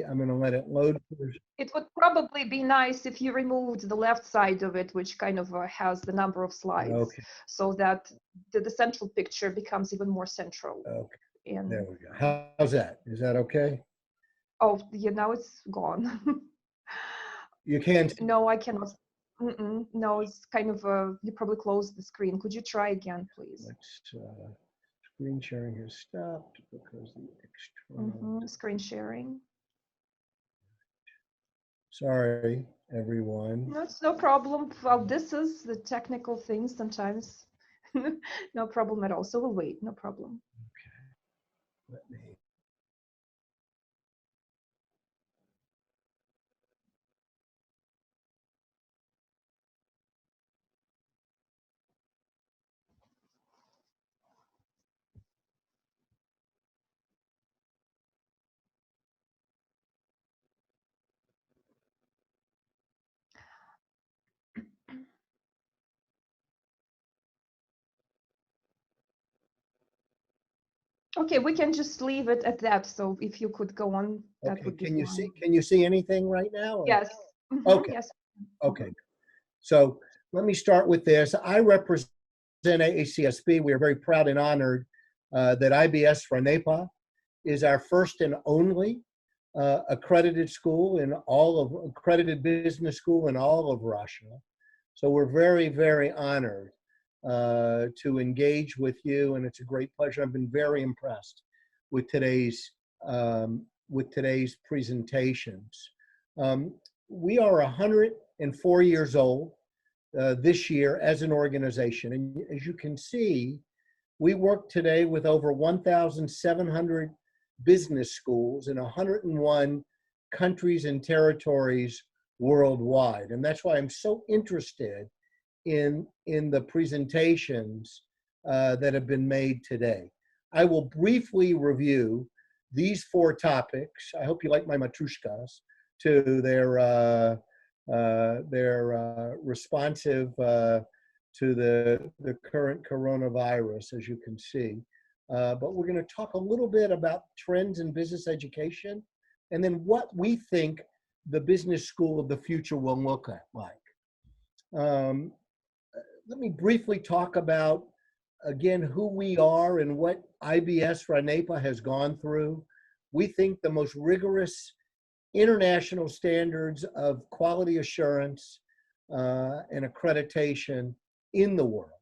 I'm going to let it load first. It would probably be nice if you removed the left side of it, which kind of has the number of slides, Okay. so that the central picture becomes even more central. Okay, And there we go. How's that? Is that okay? oh, yeah, now it's gone. You can't. No, I cannot. No, it's kind of you probably closed the screen. Could you try again, please? Let's, screen sharing has stopped because the external. Screen sharing. Sorry, everyone. No, it's no problem. Well, this is the technical thing sometimes. No problem at all. So we'll wait. No problem. Okay. Let me. Okay, we can just leave it at that. So if you could go on, that Okay. would be Can you fine. see? Can you see anything right now? Or? Yes. Okay. Yes. Okay. So let me start with this. I represent AACSB. We are very proud and honored that IBS FRANEPA is our first and only accredited school in all of accredited business school in all of Russia. So we're very, very honored to engage with you, and it's a great pleasure. I've been very impressed with today's presentations. We are 104 years old this year as an organization, and as you can see, we work today with over 1,700 business schools in 101 countries and territories worldwide, and that's why I'm so interested in the presentations that have been made today. I will briefly review these 4 topics. I hope you like my matrushkas to their responsive to the current coronavirus, as you can see. But we're going to talk a little bit about trends in business education, and then what we think the business school of the future will look like. Let me briefly talk about, again, who we are and what IBS FRANEPA has gone through. We think the most rigorous international standards of quality assurance and accreditation in the world.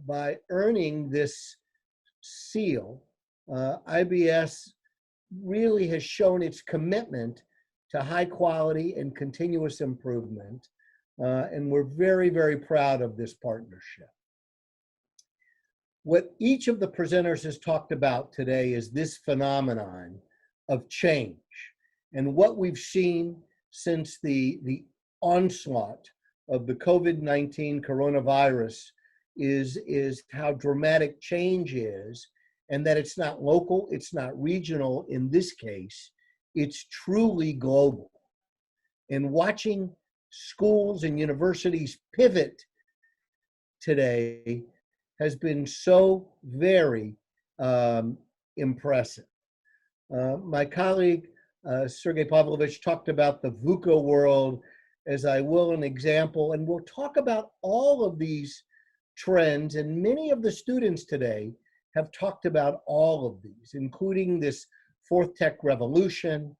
By earning this seal, IBS really has shown its commitment to high quality and continuous improvement. And we're very, very proud of this partnership. What each of the presenters has talked about today is this phenomenon of change. And what we've seen since the onslaught of the COVID-19 coronavirus is how dramatic change is, and that it's not local, it's not regional in this case, it's truly global. And watching schools and universities pivot today has been so very impressive. My colleague, Sergey Pavlovich, talked about the VUCA world, as I will an example, and we'll talk about all of these trends, and many of the students today have talked about all of these, including this 4th tech revolution,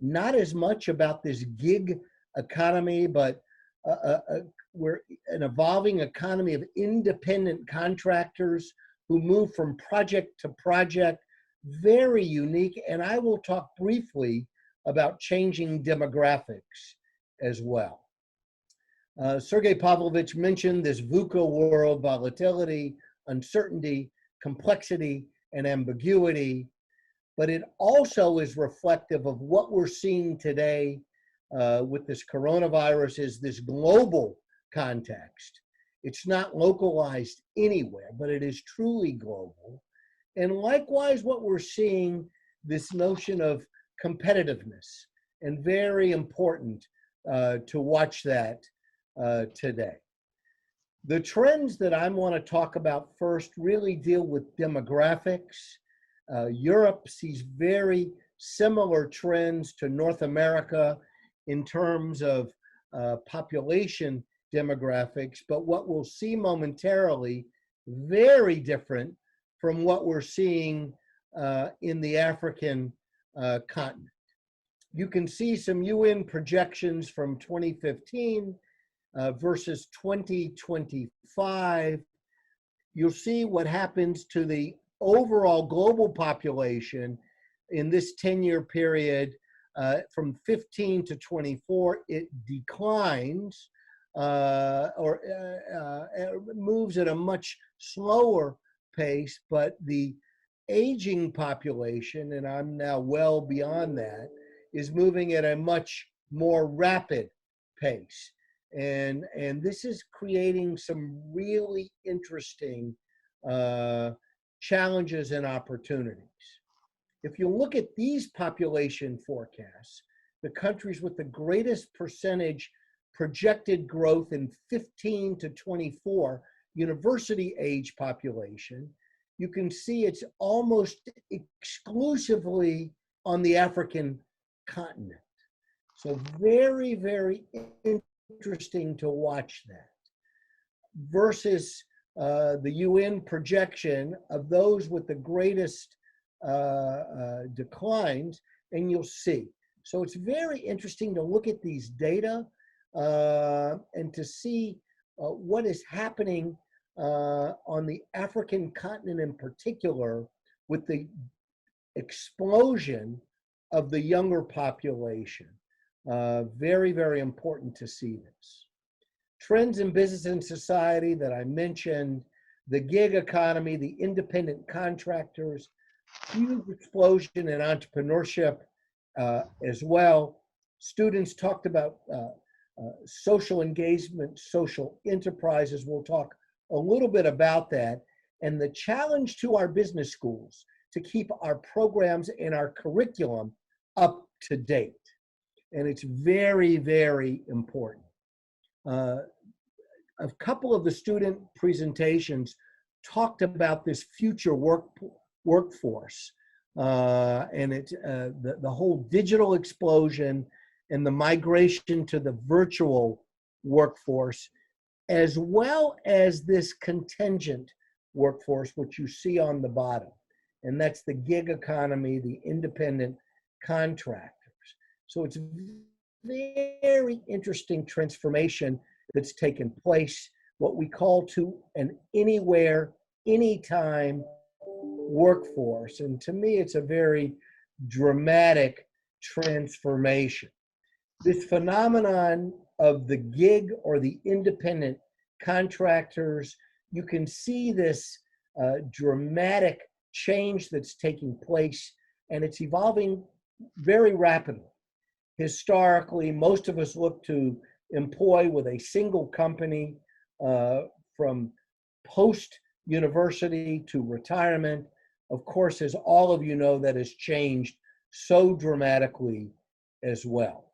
not as much about this gig economy, but we're an evolving economy of independent contractors who move from project to project, very unique. And I will talk briefly about changing demographics as well. Sergey Pavlovich mentioned this VUCA world: volatility, uncertainty, complexity, and ambiguity. But it also is reflective of what we're seeing today with this coronavirus, is this global context It's not localized anywhere, but it is truly global. And likewise, what we're seeing, this notion of competitiveness, and very important to watch that today. The trends that I want to talk about first really deal with demographics. Europe sees very similar trends to North America in terms of population demographics, but what we'll see momentarily, very different from what we're seeing in the African continent. You can see some UN projections from 2015 versus 2025. You'll see what happens to the overall global population in this 10-year period. From 15 to 24, it declines or moves at a much slower pace, but the aging population, and I'm now well beyond that, is moving at a much more rapid pace. And this is creating some really interesting challenges and opportunities. If you look at these population forecasts, the countries with the greatest percentage projected growth in 15 to 24 university age population, you can see it's almost exclusively on the African continent. So very, very interesting to watch that. Versus the UN projection of those with the greatest declines, and you'll see. So it's very interesting to look at these data and to see what is happening on the African continent in particular with the explosion of the younger population. Very, very important to see this. Trends in business and society that I mentioned, the gig economy, the independent contractors, huge explosion in entrepreneurship as well. Students talked about social engagement, social enterprises. We'll talk a little bit about that. And the challenge to our business schools to keep our programs and our curriculum up to date. And it's very, very important. A couple of the student presentations talked about this future workforce and it's the whole digital explosion and the migration to the virtual workforce, as well as this contingent workforce, which you see on the bottom. And that's the gig economy, the independent contractors. So it's very interesting transformation that's taken place, what we call to an anywhere, anytime workforce. And to me, it's a very dramatic transformation. This phenomenon of the gig or the independent contractors, you can see this dramatic change that's taking place, and it's evolving very rapidly. Historically, most of us look to employ with a single company from post-university to retirement. Of course, as all of you know, that has changed so dramatically as well.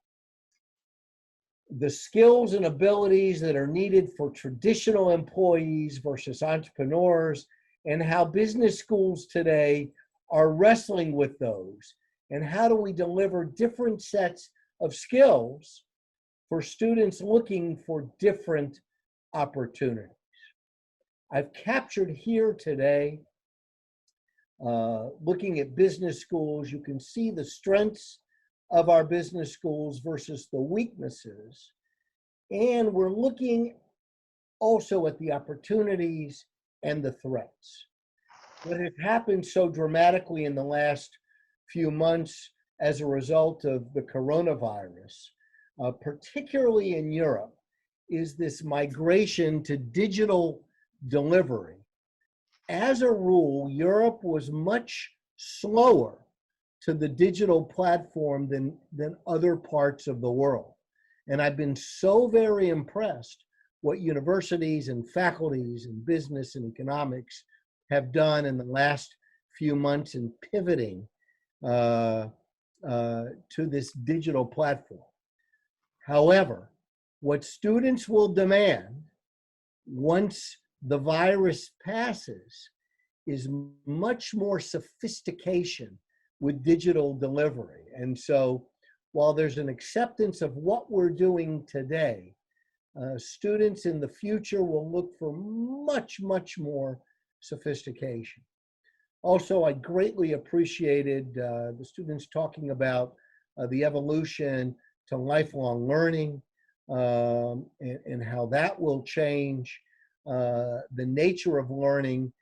The skills and abilities that are needed for traditional employees versus entrepreneurs, and how business schools today are wrestling with those, and how do we deliver different sets of skills for students looking for different opportunities. I've captured here today, looking at business schools, you can see the strengths of our business schools versus the weaknesses. And we're looking also at the opportunities and the threats. What has happened so dramatically in the last few months as a result of the coronavirus, particularly in Europe, is this migration to digital delivery. As a rule, Europe was much slower to the digital platform than other parts of the world. And I've been so very impressed what universities and faculties in business and economics have done in the last few months in pivoting to this digital platform. However, what students will demand once the virus passes is much more sophistication with digital delivery. And so while there's an acceptance of what we're doing today, students in the future will look for much, much more sophistication. Also, I greatly appreciated the students talking about the evolution to lifelong learning and how that will change the nature of learning,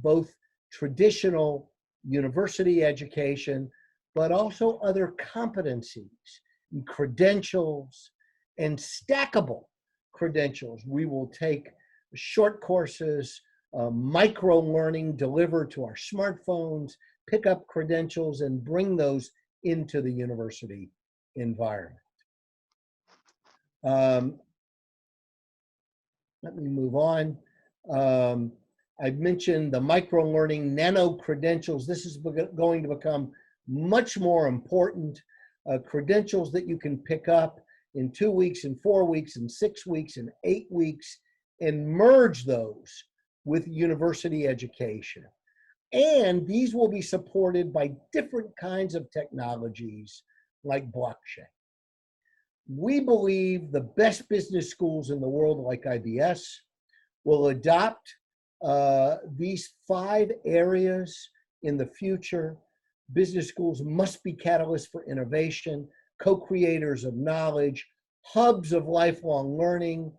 both traditional university education, but also other competencies, and credentials, and stackable credentials. We will take short courses, micro learning delivered to our smartphones, pick up credentials, and bring those into the university environment. Let me move on. I've mentioned the micro learning, nano credentials. This is going to become much more important. Credentials that you can pick up in 2 weeks, in 4 weeks, in 6 weeks, in 8 weeks, and merge those with university education. And these will be supported by different kinds of technologies like blockchain. We believe the best business schools in the world, like IBS, will adopt these 5 areas in the future. Business schools must be catalysts for innovation, co-creators of knowledge, hubs of lifelong learning,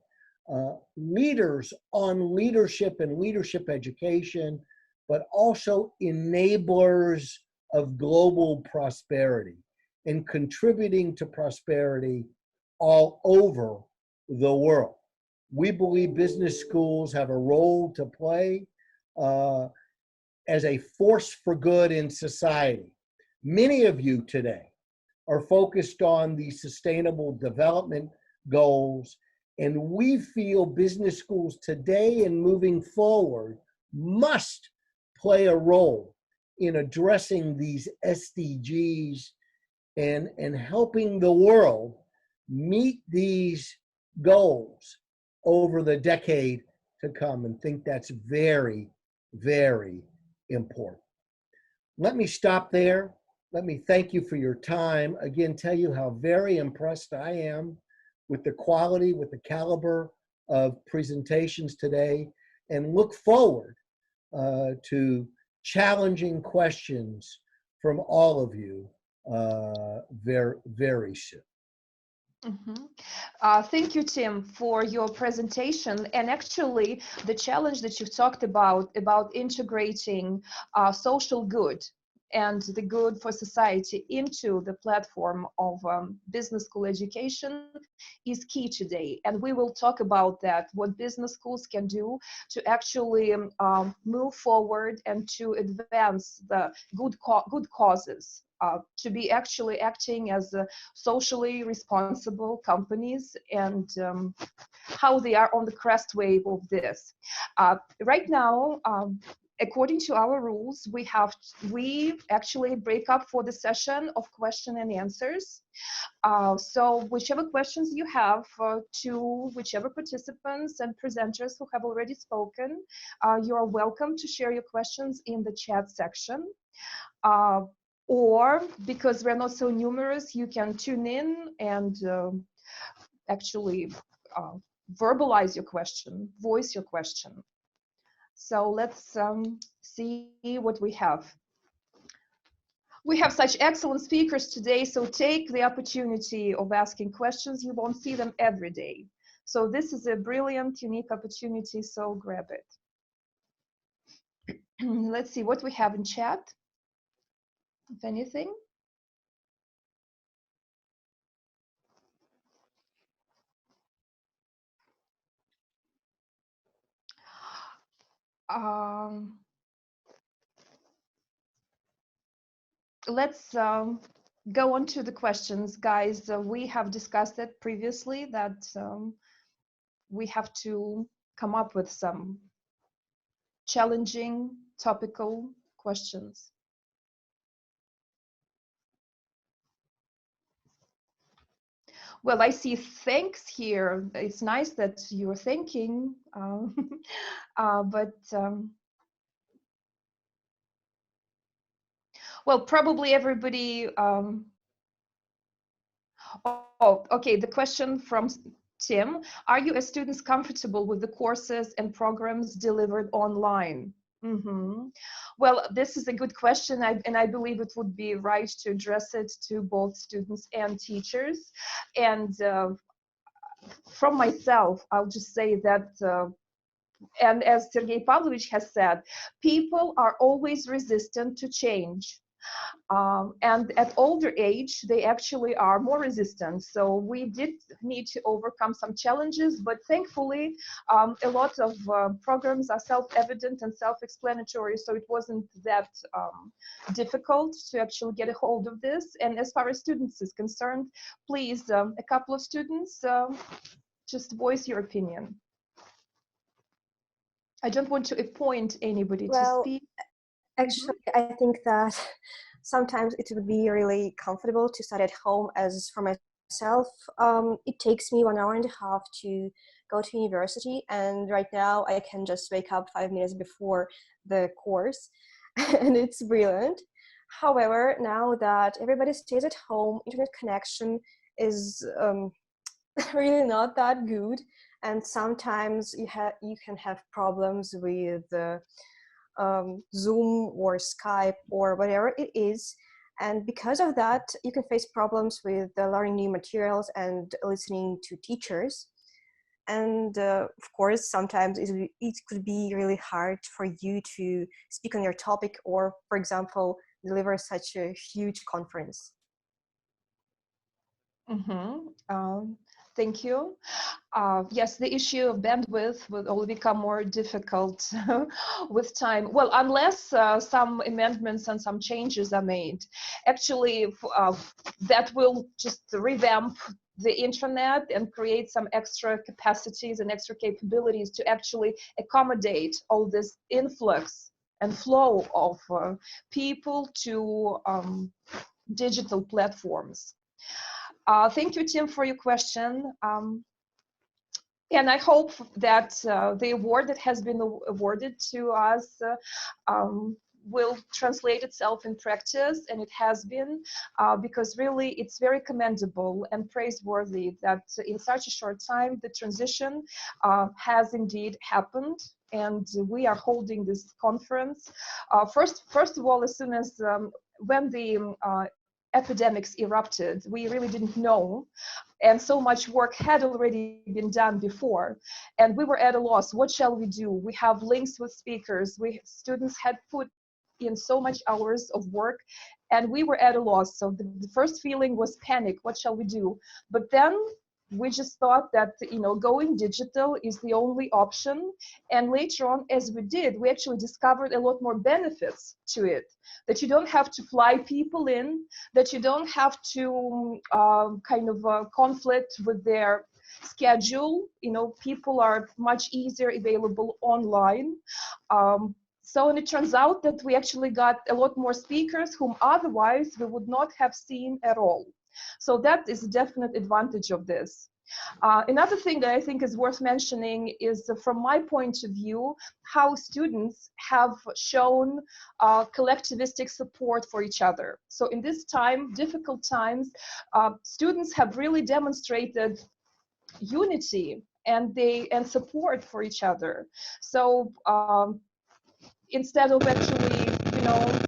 leaders on leadership and leadership education, but also enablers of global prosperity and contributing to prosperity all over the world. We believe business schools have a role to play as a force for good in society. Many of you today are focused on the sustainable development goals, and we feel business schools today and moving forward must play a role in addressing these SDGs and helping the world meet these goals over the decade to come, and think that's very, very important. Let me stop there. Let me thank you for your time. Again, tell you how very impressed I am with the quality, with the caliber of presentations today, and look forward to challenging questions from all of you very, very soon. Thank you, Tim, for your presentation. And actually, the challenge that you've talked about integrating social good and the good for society into the platform of business school education is key today. And we will talk about that, what business schools can do to actually move forward and to advance the good causes. To be actually acting as socially responsible companies, and how they are on the crest wave of this. Right now, according to our rules, we actually break up for the session of question and answers. So whichever questions you have to whichever participants and presenters who have already spoken, you are welcome to share your questions in the chat section. Or because we're not so numerous, you can tune in and actually verbalize your question, voice your question. So let's see what we have. We have such excellent speakers today, so take the opportunity of asking questions. You won't see them every day. So this is a brilliant, unique opportunity, so grab it. Let's see what we have in chat, if anything. Let's go on to the questions, guys. We have discussed it previously that we have to come up with some challenging topical questions. Well, I see thanks here. It's nice that you're thanking, but well, probably everybody. Oh, okay. The question from Tim: are you as students comfortable with the courses and programs delivered online? Well, this is a good question, and I believe it would be right to address it to both students and teachers. And from myself, I'll just say that, and as Sergei Pavlovich has said, people are always resistant to change. And at older age, they actually are more resistant. So we did need to overcome some challenges, but thankfully, a lot of programs are self-evident and self-explanatory, so it wasn't that difficult to actually get a hold of this. And as far as students is concerned, please, a couple of students, just voice your opinion. I don't want to appoint anybody to speak. Actually, I think that sometimes it would be really comfortable to study at home. As for myself, it takes me 1.5 hours to go to university, and right now I can just wake up 5 minutes before the course, and it's brilliant. However, now that everybody stays at home, internet connection is really not that good, and sometimes you can have problems with Zoom or Skype or whatever it is, and because of that you can face problems with learning new materials and listening to teachers. And of course, sometimes it could be really hard for you to speak on your topic, or for example deliver such a huge conference. Thank you. Yes, the issue of bandwidth will only become more difficult with time. Well, unless some amendments and some changes are made. Actually, that will just revamp the internet and create some extra capacities and extra capabilities to actually accommodate all this influx and flow of people to digital platforms. Thank you, Tim, for your question. And I hope that the award that has been awarded to us will translate itself in practice, and it has been, because really it's very commendable and praiseworthy that in such a short time the transition has indeed happened, and we are holding this conference. First of all, as soon as when the epidemics erupted, we really didn't know, and so much work had already been done before, and we were at a loss. What shall we do? We have links with speakers, students had put in so much hours of work, and we were at a loss. So the first feeling was panic. What shall we do? But then we just thought that, you know, going digital is the only option. And later on, as we did, we actually discovered a lot more benefits to it. That you don't have to fly people in, that you don't have to conflict with their schedule. You know, people are much easier available online. And it turns out that we actually got a lot more speakers whom otherwise we would not have seen at all. So that is a definite advantage of this. Another thing that I think is worth mentioning is, from my point of view, how students have shown collectivistic support for each other. So in this time, difficult times, students have really demonstrated unity and support for each other. So instead of actually, you know,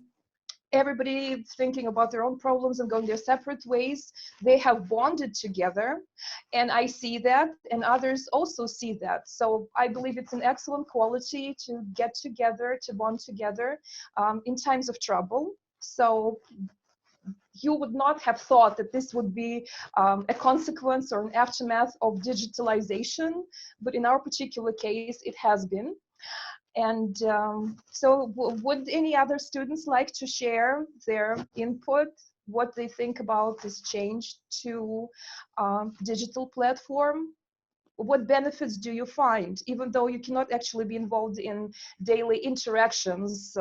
everybody thinking about their own problems and going their separate ways, they have bonded together, and I see that, and others also see that. So I believe it's an excellent quality to get together, to bond together in times of trouble. So you would not have thought that this would be a consequence or an aftermath of digitalization, but in our particular case, it has been. And so would any other students like to share their input, what they think about this change to digital platform? what benefits do you find, even though you cannot actually be involved in daily interactions,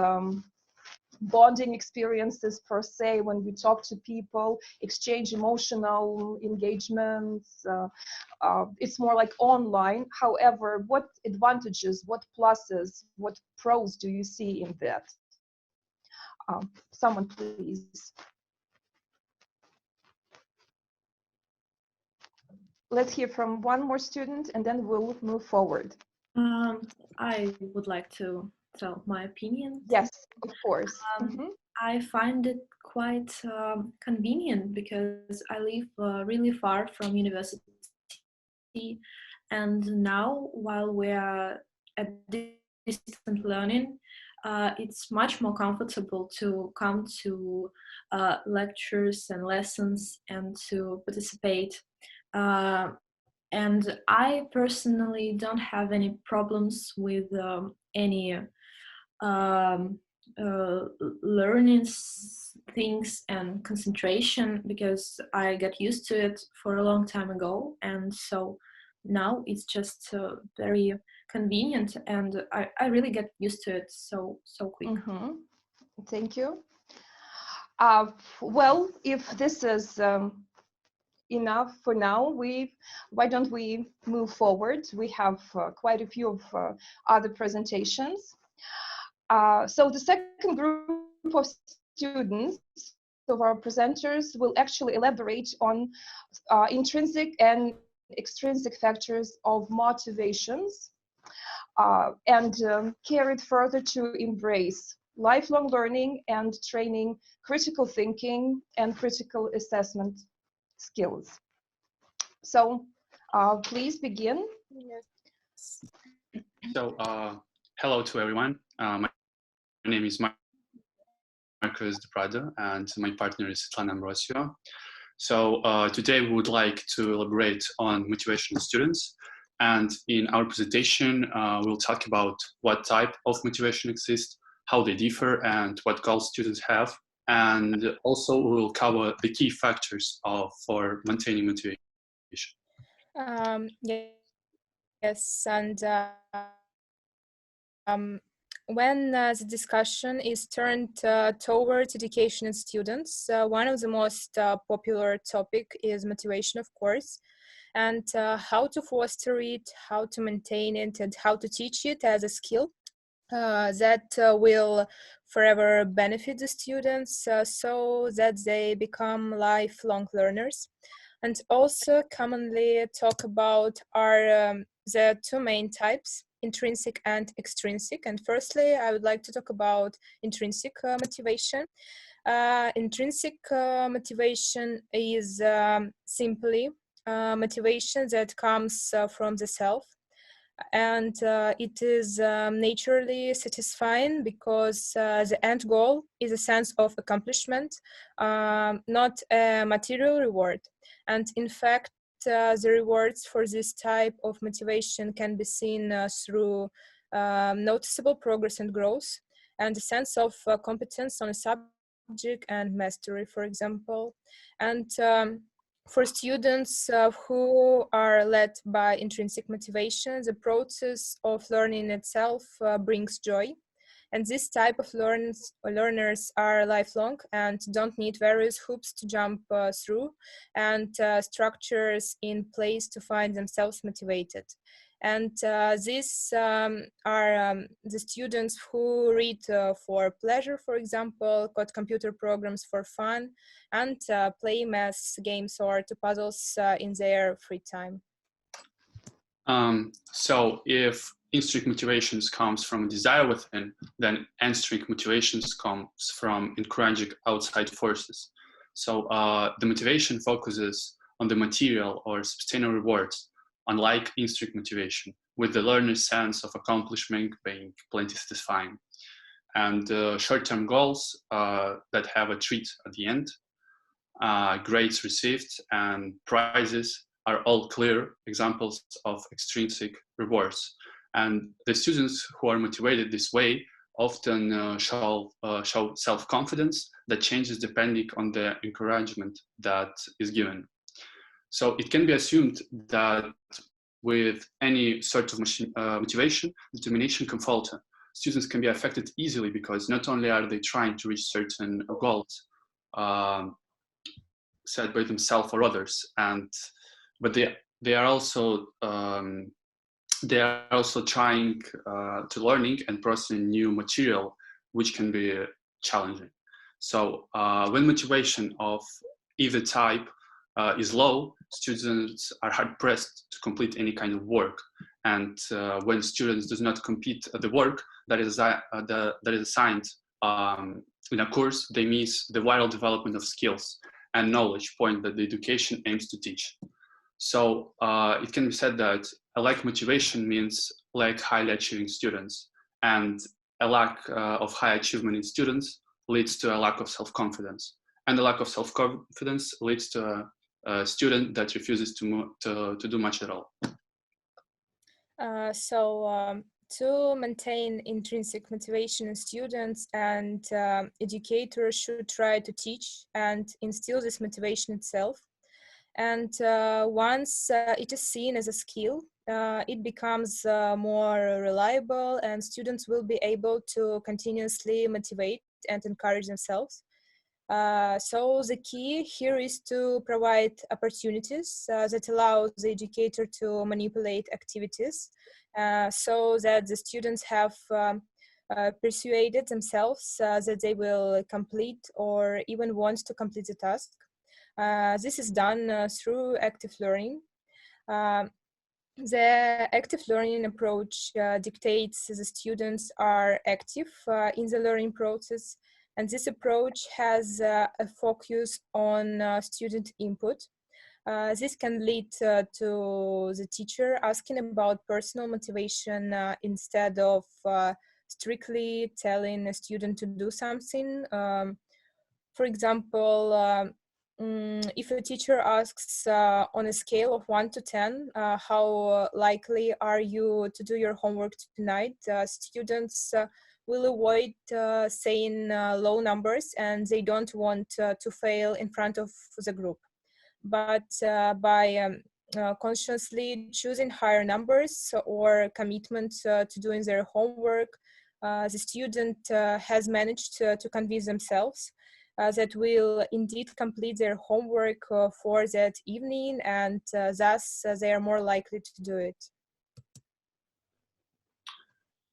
bonding experiences per se, when we talk to people, exchange emotional engagements. It's more like online. However, what advantages, what pluses, what pros do you see in that? Someone please. Let's hear from one more student and then we'll move forward. I would like to tell my opinion. Yes, of course. I find it quite convenient because I live really far from university, and now while we are at distant learning, it's much more comfortable to come to lectures and lessons and to participate. And I personally don't have any problems with any learning things and concentration, because I got used to it for a long time ago, and so now it's just very convenient, and I really get used to it so quick. Thank you. Well, if this is enough for now, why don't we move forward? We have quite a few of other presentations. So the second group of students, of our presenters, will actually elaborate on intrinsic and extrinsic factors of motivations and carry it further to embrace lifelong learning and training critical thinking and critical assessment skills. So please begin. So hello to everyone. My name is Marcus de Prado, and my partner is Svetlana Ambrosio. So today we would like to elaborate on motivational students. And in our presentation, we'll talk about what type of motivation exists, how they differ, and what goals students have. And also we'll cover the key factors for maintaining motivation. Yes, and when the discussion is turned towards education and students, one of the most popular topic is motivation, of course, and how to foster it, how to maintain it, and how to teach it as a skill that will forever benefit the students so that they become lifelong learners. And also commonly talk about are the two main types, intrinsic and extrinsic. And firstly, I would like to talk about intrinsic motivation. Intrinsic motivation is simply motivation that comes from the self, and it is naturally satisfying because the end goal is a sense of accomplishment, not a material reward. And in fact, the rewards for this type of motivation can be seen through noticeable progress and growth, and a sense of competence on a subject and mastery, for example. And for students who are led by intrinsic motivation, the process of learning itself brings joy. And this type of learners are lifelong and don't need various hoops to jump through and structures in place to find themselves motivated. And these are the students who read for pleasure, for example, code computer programs for fun, and play math games or to puzzles in their free time. So if intrinsic motivations comes from a desire within, then extrinsic motivations comes from encouraging outside forces. So the motivation focuses on the material or sustainable rewards, unlike intrinsic motivation, with the learner's sense of accomplishment being plenty satisfying. And short-term goals that have a treat at the end, grades received, and prizes are all clear examples of extrinsic rewards. And the students who are motivated this way often show self-confidence that changes depending on the encouragement that is given. So it can be assumed that with any sort of motivation, determination can falter. Students can be affected easily because not only are they trying to reach certain goals set by themselves or others, but they are also trying to learning and processing new material, which can be challenging. So when motivation of either type is low, students are hard pressed to complete any kind of work. And when students do not complete the work that is assigned in a course, they miss the vital development of skills and knowledge point that the education aims to teach. So it can be said that a lack of motivation means lack highly achieving students, and a lack of high achievement in students leads to a lack of self-confidence, and the lack of self-confidence leads to a student that refuses to do much at all. To maintain intrinsic motivation in students, and educators should try to teach and instill this motivation itself. And once it is seen as a skill, it becomes more reliable, and students will be able to continuously motivate and encourage themselves. So the key here is to provide opportunities that allow the educator to manipulate activities so that the students have persuaded themselves that they will complete or even want to complete the task. This is done through active learning. The active learning approach dictates the students are active in the learning process, and this approach has a focus on student input. This can lead to the teacher asking about personal motivation instead of strictly telling a student to do something. For example, if a teacher asks on a scale of 1 to 10, how likely are you to do your homework tonight, students will avoid saying low numbers, and they don't want to fail in front of the group. But by consciously choosing higher numbers or commitment to doing their homework, the student has managed to convince themselves that will indeed complete their homework for that evening, and thus they are more likely to do it.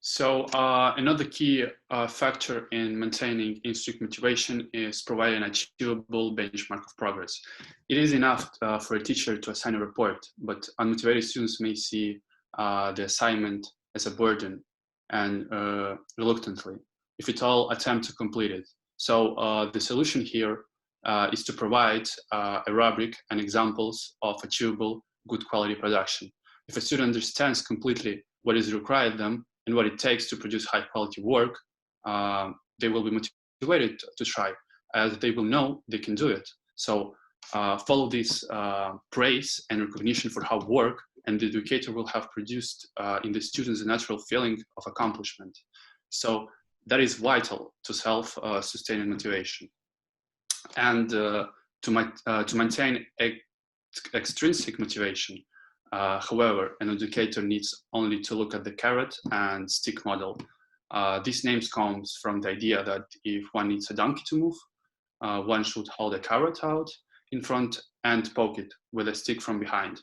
So another key factor in maintaining intrinsic motivation is providing an achievable benchmark of progress. It is enough for a teacher to assign a report, but unmotivated students may see the assignment as a burden and reluctantly, if at all, attempt to complete it. So the solution here is to provide a rubric and examples of achievable good quality production. If a student understands completely what is required of them and what it takes to produce high quality work, they will be motivated to try, as they will know they can do it. So follow this praise and recognition for hard work, and the educator will have produced in the students a natural feeling of accomplishment. So that is vital to self-sustaining motivation. And to maintain extrinsic motivation, however, an educator needs only to look at the carrot and stick model. This name comes from the idea that if one needs a donkey to move, one should hold a carrot out in front and poke it with a stick from behind.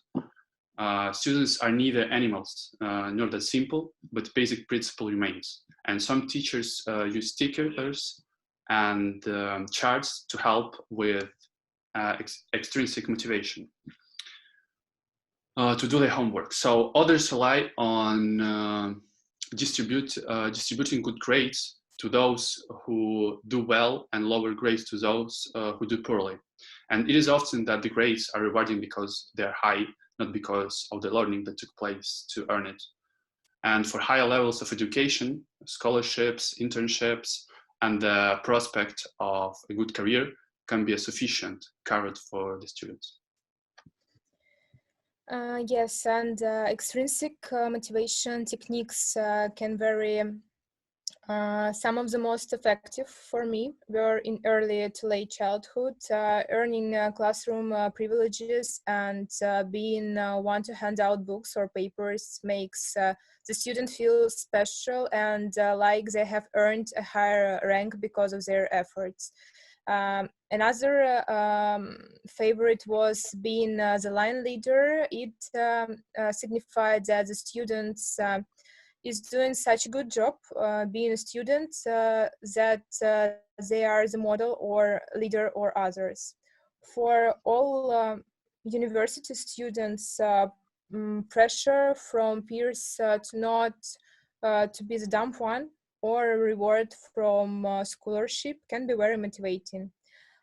Students are neither animals nor that simple, but basic principle remains. And some teachers use stickers and charts to help with extrinsic motivation to do their homework. So others rely on distributing good grades to those who do well and lower grades to those who do poorly. And it is often that the grades are rewarding because they're high, not because of the learning that took place to earn it. And for higher levels of education, scholarships, internships, and the prospect of a good career can be a sufficient carrot for the students. Yes, and extrinsic motivation techniques can vary Some of the most effective for me were in early to late childhood, earning classroom privileges and being one to hand out books or papers makes the student feel special and like they have earned a higher rank because of their efforts. Another favorite was being the line leader. It signified that the students is doing such a good job being a student that they are the model or leader or others. For all university students, pressure from peers to not to be the dumb one or a reward from scholarship can be very motivating.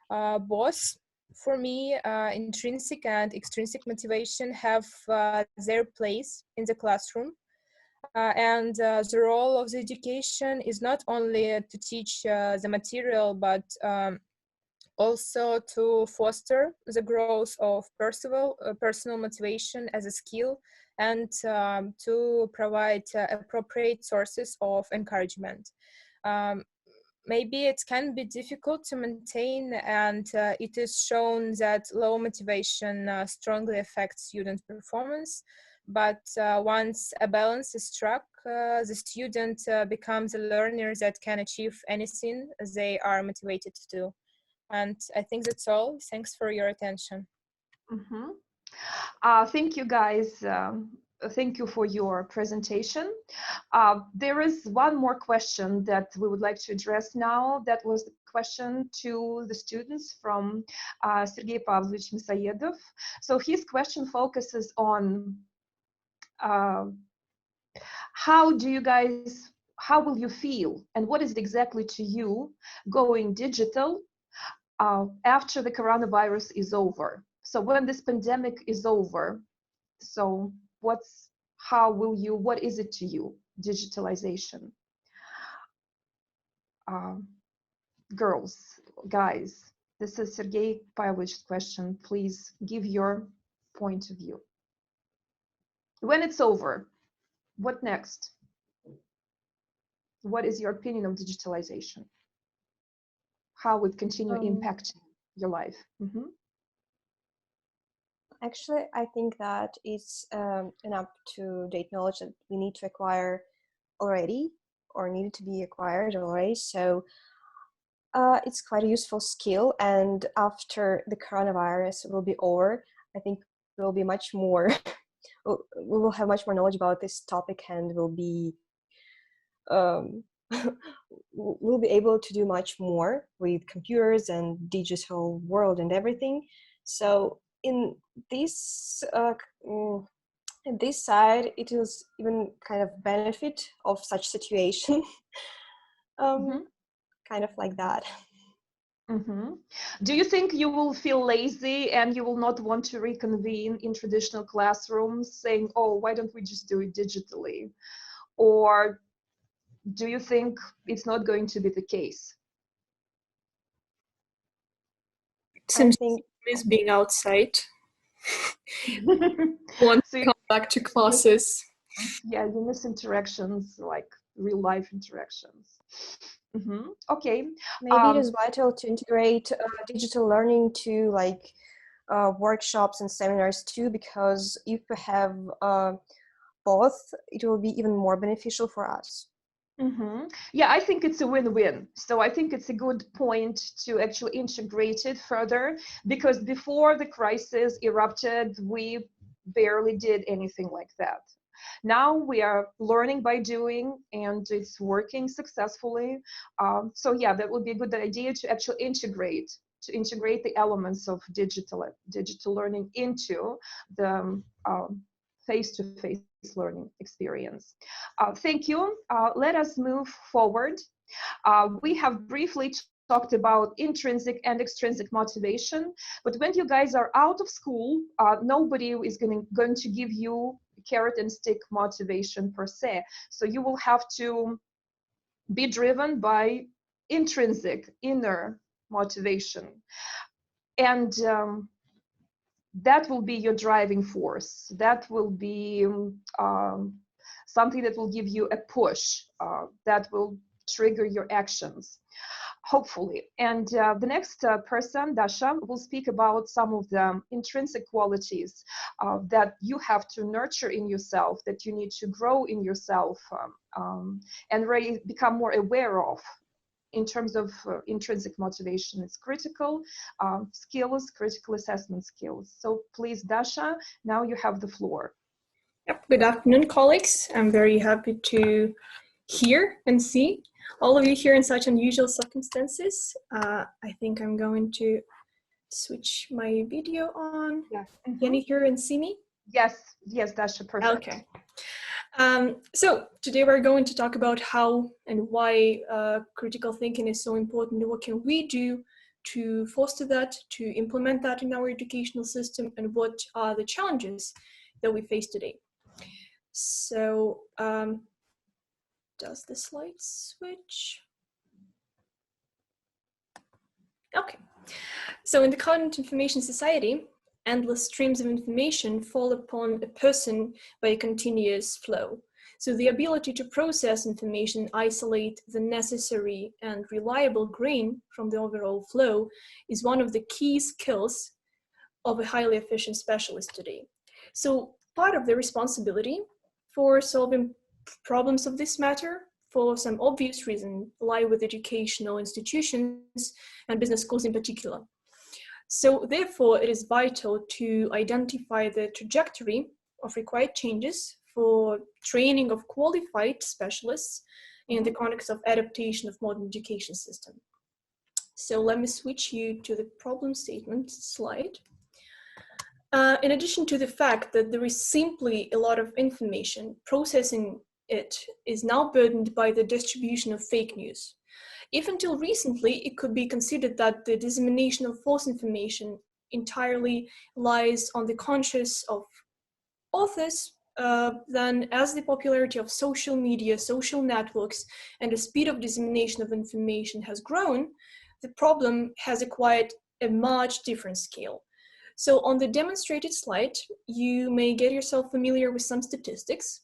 Both, for me, intrinsic and extrinsic motivation have their place in the classroom. And the role of the education is not only to teach the material, but also to foster the growth of personal motivation as a skill and to provide appropriate sources of encouragement. Maybe it can be difficult to maintain, and it is shown that low motivation strongly affects student performance. But once a balance is struck, the student becomes a learner that can achieve anything they are motivated to do. And I think that's all. Thanks for your attention. Mm-hmm. Thank you, guys. Thank you for your presentation. There is one more question that we would like to address now. That was the question to the students from Sergei Pavlovich Misaedov. So his question focuses on how will you feel and what is it exactly to you going digital after the coronavirus is over? So when this pandemic is over, so what is it to you, digitalization? Girls, guys, this is Sergei Pavlovich's question. Please give your point of view. When it's over, what next? What is your opinion of digitalization? How would it continue impacting your life? Mm-hmm. Actually, I think that it's an up-to-date knowledge that we need to acquire already, or needed to be acquired already. So it's quite a useful skill. And after the coronavirus will be over, I think we'll be much more, we will have much more knowledge about this topic, and we'll be we'll be able to do much more with computers and digital world and everything. So in this side, it is even kind of benefit of such situation. Kind of like that. Mm-hmm. Do you think you will feel lazy and you will not want to reconvene in traditional classrooms saying, oh, why don't we just do it digitally? Or do you think it's not going to be the case? It seems I think miss being outside. Want to come back to classes. Yeah, you miss interactions, like real life interactions. Mm-hmm. Okay. Maybe it is vital to integrate digital learning to like workshops and seminars too, because if we have both, it will be even more beneficial for us. Mm-hmm. Yeah, I think it's a win-win. So I think it's a good point to actually integrate it further, because before the crisis erupted, we barely did anything like that. Now we are learning by doing, and it's working successfully. So yeah, that would be a good idea to actually integrate the elements of digital learning into the face-to-face learning experience. Thank you. Let us move forward. We have briefly talked about intrinsic and extrinsic motivation, but when you guys are out of school, nobody is going to give you carrot and stick motivation per se. So you will have to be driven by intrinsic, inner motivation. And that will be your driving force. That will be something that will give you a push, that will trigger your actions, hopefully. And the next person, Dasha, will speak about some of the intrinsic qualities that you have to nurture in yourself, that you need to grow in yourself, and really become more aware of in terms of intrinsic motivation. It's critical skills, critical assessment skills. So please, Dasha, now you have the floor. Yep. Good afternoon, colleagues. I'm very happy to hear and see all of you here in such unusual circumstances. I think I'm going to switch my video on. Yes. Can you hear and see me? Yes, yes, Dasha, perfect. Okay. So today we're going to talk about how and why critical thinking is so important, and what can we do to foster that, to implement that in our educational system, and what are the challenges that we face today. So does the slide switch? Okay. So in the current information society, endless streams of information fall upon a person by a continuous flow. So the ability to process information, isolate the necessary and reliable grain from the overall flow is one of the key skills of a highly efficient specialist today. So part of the responsibility for solving problems of this matter, for some obvious reason, lie with educational institutions and business schools in particular. So therefore, it is vital to identify the trajectory of required changes for training of qualified specialists in the context of adaptation of modern education system. So let me switch you to the problem statement slide. In addition to the fact that there is simply a lot of information, processing it is now burdened by the distribution of fake news. If until recently, it could be considered that the dissemination of false information entirely lies on the conscience of authors, then as the popularity of social media, social networks, and the speed of dissemination of information has grown, the problem has acquired a much different scale. So on the demonstrated slide, you may get yourself familiar with some statistics.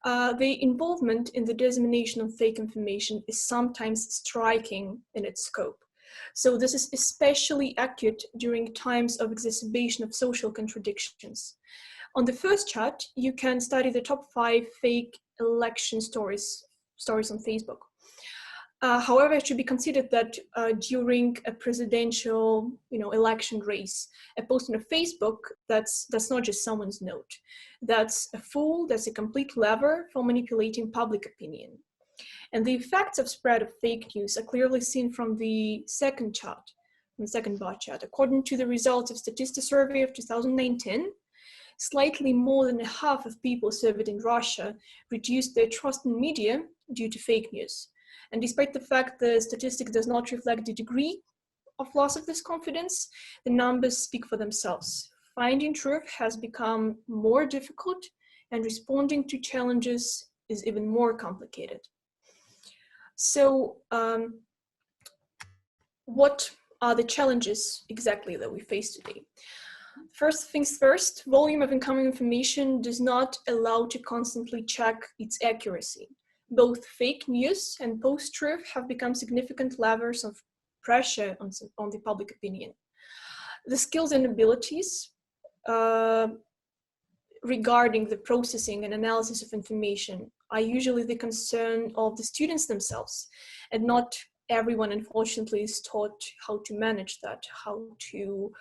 The involvement in the dissemination of fake information is sometimes striking in its scope. So this is especially acute during times of exacerbation of social contradictions. On the first chart, you can study the top 5 fake election stories on Facebook. However, it should be considered that during a presidential, election race, a post on a Facebook, that's not just someone's note. That's a complete lever for manipulating public opinion. And the effects of spread of fake news are clearly seen from the second chart, from the second bar chart. According to the results of Statista survey of 2019, slightly more than half of people surveyed in Russia reduced their trust in media due to fake news. And despite the fact the statistic does not reflect the degree of loss of this confidence, the numbers speak for themselves. Finding truth has become more difficult, and responding to challenges is even more complicated. So what are the challenges exactly that we face today? First things first, volume of incoming information does not allow to constantly check its accuracy. Both fake news and post-truth have become significant levers of pressure on the public opinion. The skills and abilities regarding the processing and analysis of information are usually the concern of the students themselves, and not everyone, unfortunately, is taught how to manage that, how to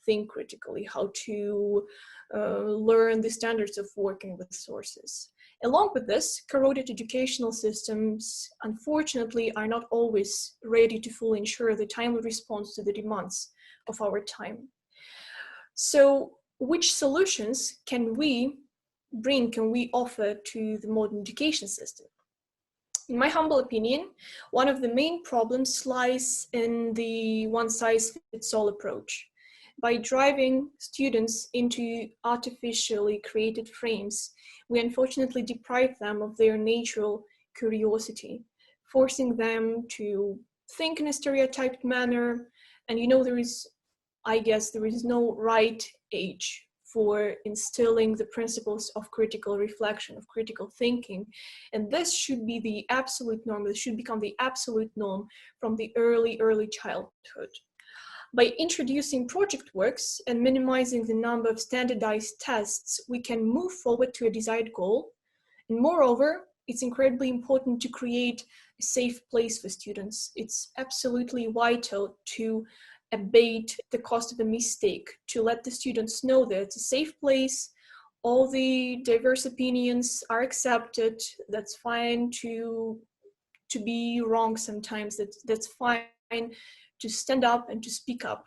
think critically, how to learn the standards of working with sources. Along with this, corroded educational systems, unfortunately, are not always ready to fully ensure the timely response to the demands of our time. So, which solutions can we offer to the modern education system? In my humble opinion, one of the main problems lies in the one-size-fits-all approach. By driving students into artificially created frames, we unfortunately deprive them of their natural curiosity, forcing them to think in a stereotyped manner. And there is no right age for instilling the principles of critical reflection, of critical thinking. And this should be the absolute norm. This should become the absolute norm from the early childhood. By introducing project works and minimizing the number of standardized tests, we can move forward to a desired goal. And moreover, it's incredibly important to create a safe place for students. It's absolutely vital to abate the cost of a mistake, to let the students know that it's a safe place, all the diverse opinions are accepted, that's fine to be wrong sometimes, that's fine to stand up and to speak up.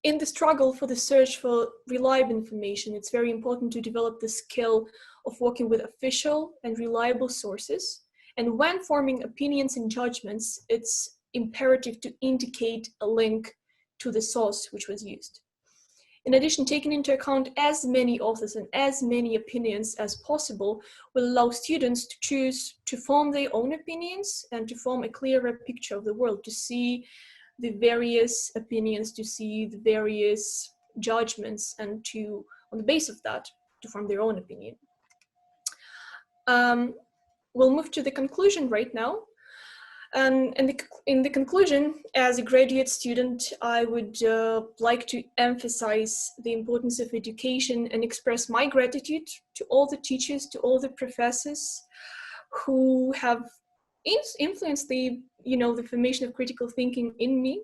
In the struggle for the search for reliable information, it's very important to develop the skill of working with official and reliable sources. And when forming opinions and judgments, it's imperative to indicate a link to the source which was used. In addition, taking into account as many authors and as many opinions as possible will allow students to choose to form their own opinions and to form a clearer picture of the world, to see the various opinions, to see the various judgments, and to, on the basis of that, to form their own opinion. We'll move to the conclusion right now. In the conclusion, as a graduate student, I would like to emphasize the importance of education and express my gratitude to all the teachers, to all the professors who have influenced the formation of critical thinking in me.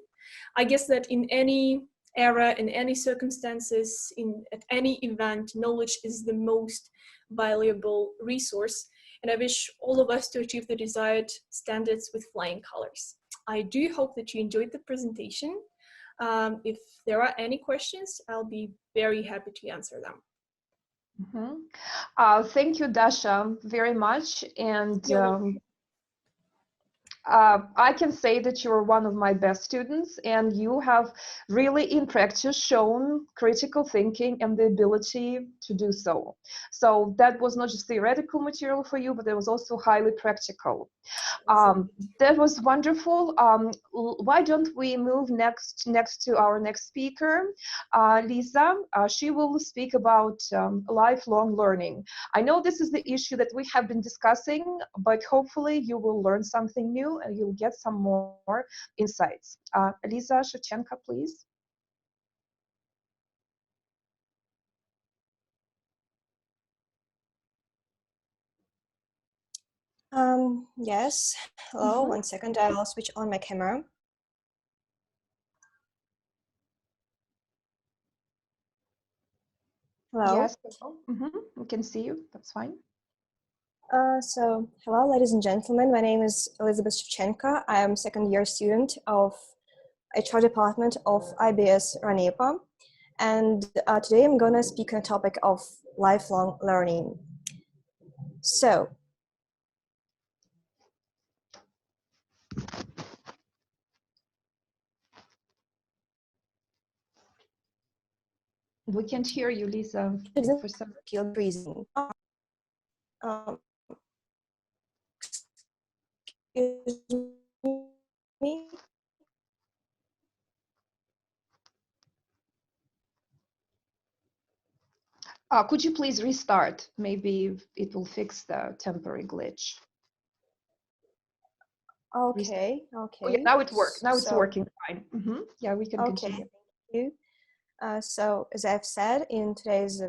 I guess that in any era, in any circumstances, at any event, knowledge is the most valuable resource. And I wish all of us to achieve the desired standards with flying colors. I do hope that you enjoyed the presentation. If there are any questions, I'll be very happy to answer them. Thank you, Dasha, very much. And I can say that you're one of my best students, and you have really in practice shown critical thinking and the ability to do so. So that was not just theoretical material for you, but it was also highly practical. That was wonderful. Why don't we move next to our next speaker, Lisa. She will speak about lifelong learning. I know this is the issue that we have been discussing, but hopefully you will learn something new and you'll get some more insights. Lisa Shevchenko, please. Yes. Hello, 1 second. I'll switch on my camera. Hello. Yes. We can see you. That's fine. So, hello, ladies and gentlemen. My name is Elizabeth Shevchenko. I am second-year student of HR department of IBS Ranepa, and today I'm gonna speak on a topic of lifelong learning. So, we can't hear you, Lisa. For some skill reason. Excuse me. Could you please restart? Maybe it will fix the temporary glitch. Okay. Oh, yeah, now it works. Now it's working fine. Yeah, we can continue. Thank you. So, as I've said, in today's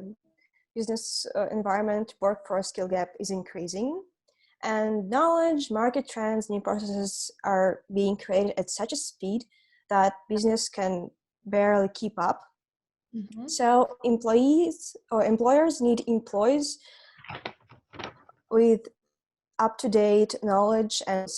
business environment, workforce skill gap is increasing, and knowledge, market trends, new processes are being created at such a speed that business can barely keep up. So employees or employers need employees with up-to-date knowledge, and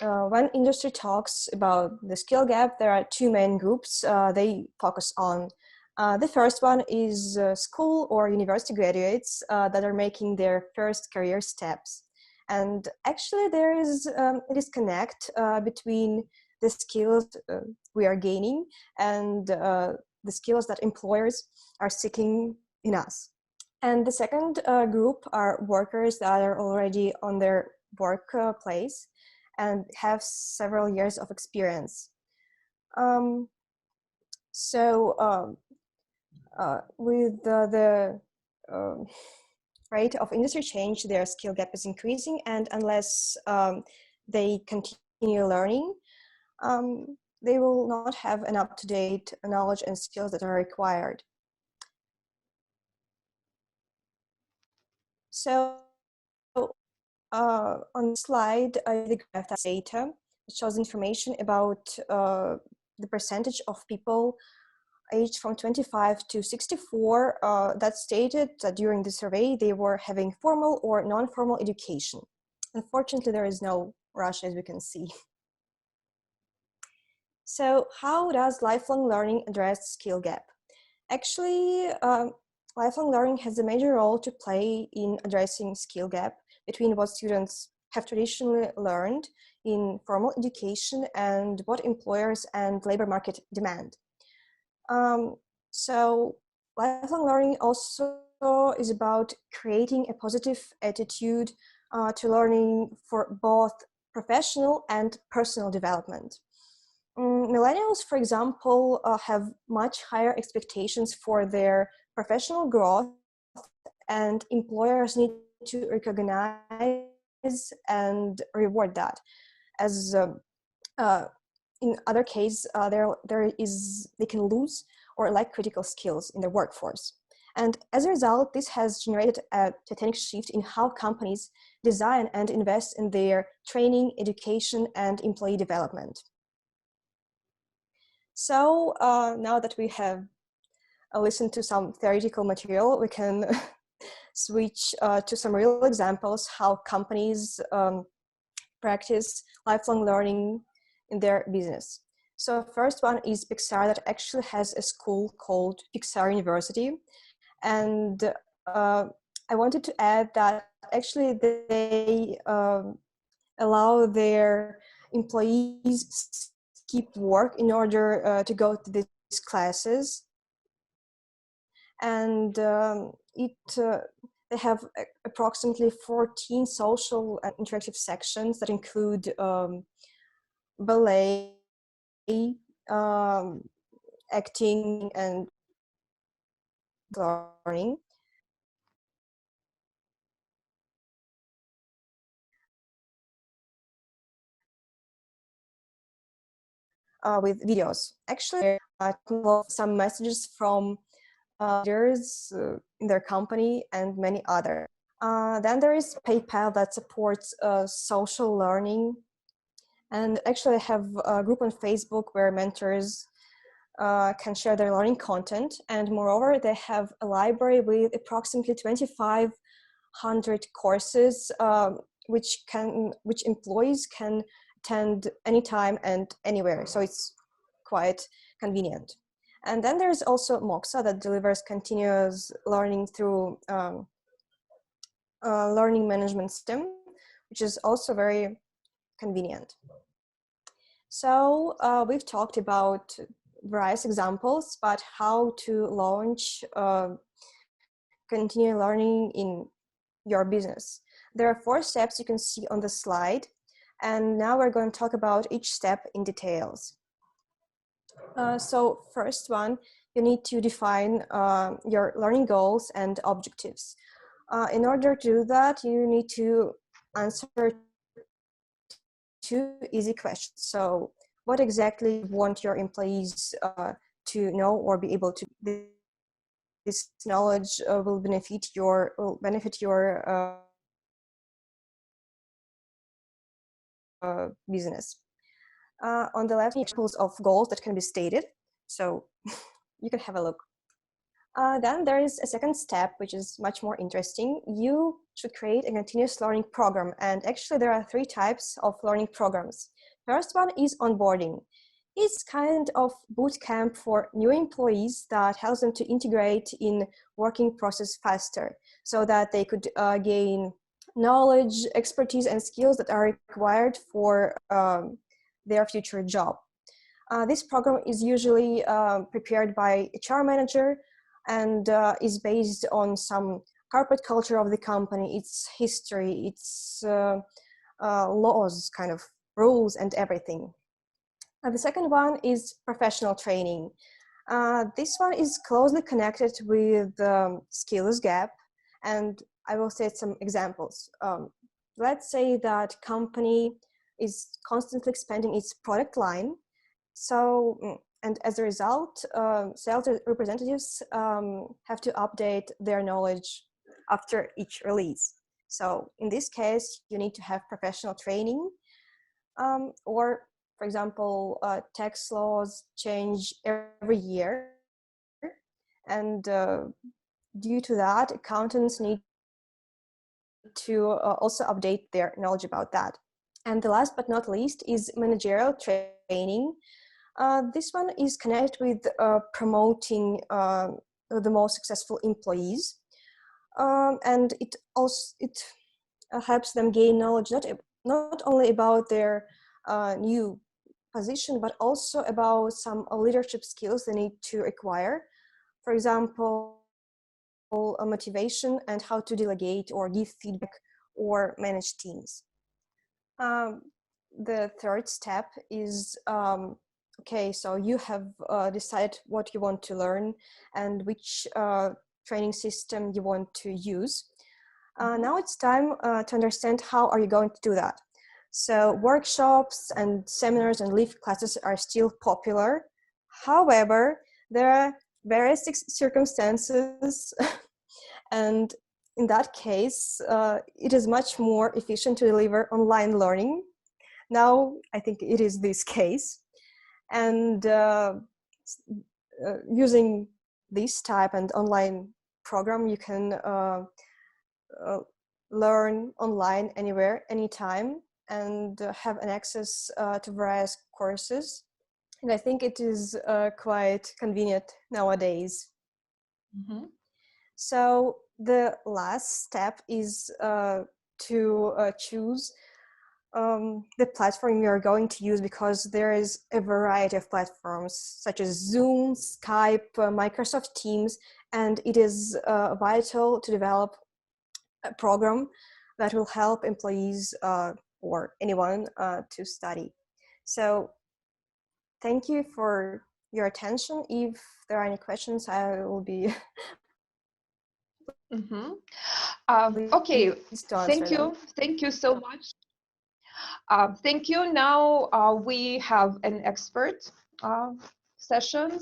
when industry talks about the skill gap, there are two main groups they focus on. The first one is school or university graduates that are making their first career steps. And actually there is a disconnect between the skills we are gaining and the skills that employers are seeking in us. And the second group are workers that are already on their workplace and have several years of experience. So with the rate of industry change, their skill gap is increasing, and unless they continue learning, they will not have an up-to-date knowledge and skills that are required. So on the slide, the graph has data. It shows information about the percentage of people aged from 25 to 64 that stated that during the survey they were having formal or non-formal education. Unfortunately, there is no Russia, as we can see. So how does lifelong learning address skill gap? Actually, lifelong learning has a major role to play in addressing skill gap between what students have traditionally learned in formal education and what employers and labor market demand. So lifelong learning also is about creating a positive attitude to learning for both professional and personal development. Millennials, for example, have much higher expectations for their professional growth, and employers need to recognize and reward that. As in other cases, they can lose or lack critical skills in their workforce. And as a result, this has generated a tectonic shift in how companies design and invest in their training, education, and employee development. So now that we have listened to some theoretical material, we can switch to some real examples how companies practice lifelong learning in their business. So first one is Pixar, that actually has a school called Pixar University. And I wanted to add that actually they allow their employees skip work in order to go to these classes. And they have approximately 14 social and interactive sections that include ballet, acting, and learning. With videos. Actually, some messages from leaders in their company and many others. Then there is PayPal that supports social learning. And actually I have a group on Facebook where mentors can share their learning content. And moreover, they have a library with approximately 2,500 courses which employees can attend anytime and anywhere. So it's quite convenient. And then there's also Moxa that delivers continuous learning through learning management system, which is also very convenient. So we've talked about various examples, but how to launch continuous learning in your business. There are 4 steps you can see on the slide, and now we're going to talk about each step in details. So first one, you need to define your learning goals and objectives. In order to do that, you need to answer 2 easy questions. So what exactly you want your employees to know or be able to do? This knowledge will benefit your business. On the left, examples of goals that can be stated. So you can have a look. Then there is a second step, which is much more interesting. You should create a continuous learning program. And actually there are 3 types of learning programs. First one is onboarding. It's kind of boot camp for new employees that helps them to integrate in working process faster so that they could gain knowledge, expertise, and skills that are required for their future job. This program is usually prepared by HR manager and is based on some corporate culture of the company, its history, its laws, kind of rules and everything. The second one is professional training. This one is closely connected with skills gap, and I will say some examples. Let's say that company is constantly expanding its product line. So, and as a result, sales representatives have to update their knowledge after each release. So in this case, you need to have professional training, or for example, tax laws change every year. And due to that, accountants need to also update their knowledge about that. And the last but not least is managerial training. This one is connected with promoting the most successful employees. And it helps them gain knowledge not only about their new position, but also about some leadership skills they need to acquire. For example, motivation and how to delegate or give feedback or manage teams. The third step is, okay, so you have decided what you want to learn and which training system you want to use. Now it's time to understand how are you going to do that. So workshops and seminars and live classes are still popular. However, there are various circumstances and in that case, it is much more efficient to deliver online learning. Now, I think it is this case. And using this type and online program, you can learn online anywhere, anytime, and have an access to various courses. And I think it is quite convenient nowadays. Mm-hmm. So the last step is to choose the platform you are going to use, because there is a variety of platforms such as Zoom, Skype, Microsoft Teams, and it is vital to develop a program that will help employees or anyone to study. So thank you for your attention. If there are any questions, I will be okay, thank you so much. Thank you. Now we have an expert session.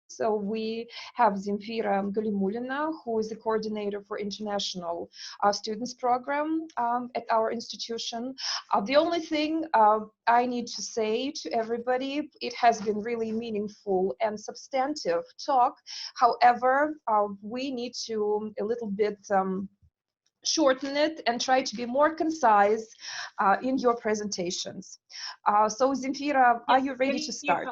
So we have Zemfira Galimulina, who is the coordinator for International Students Program at our institution. The only thing I need to say to everybody, it has been really meaningful and substantive talk. However, we need to a little bit shorten it and try to be more concise in your presentations. So Zemfira, are you ready to start?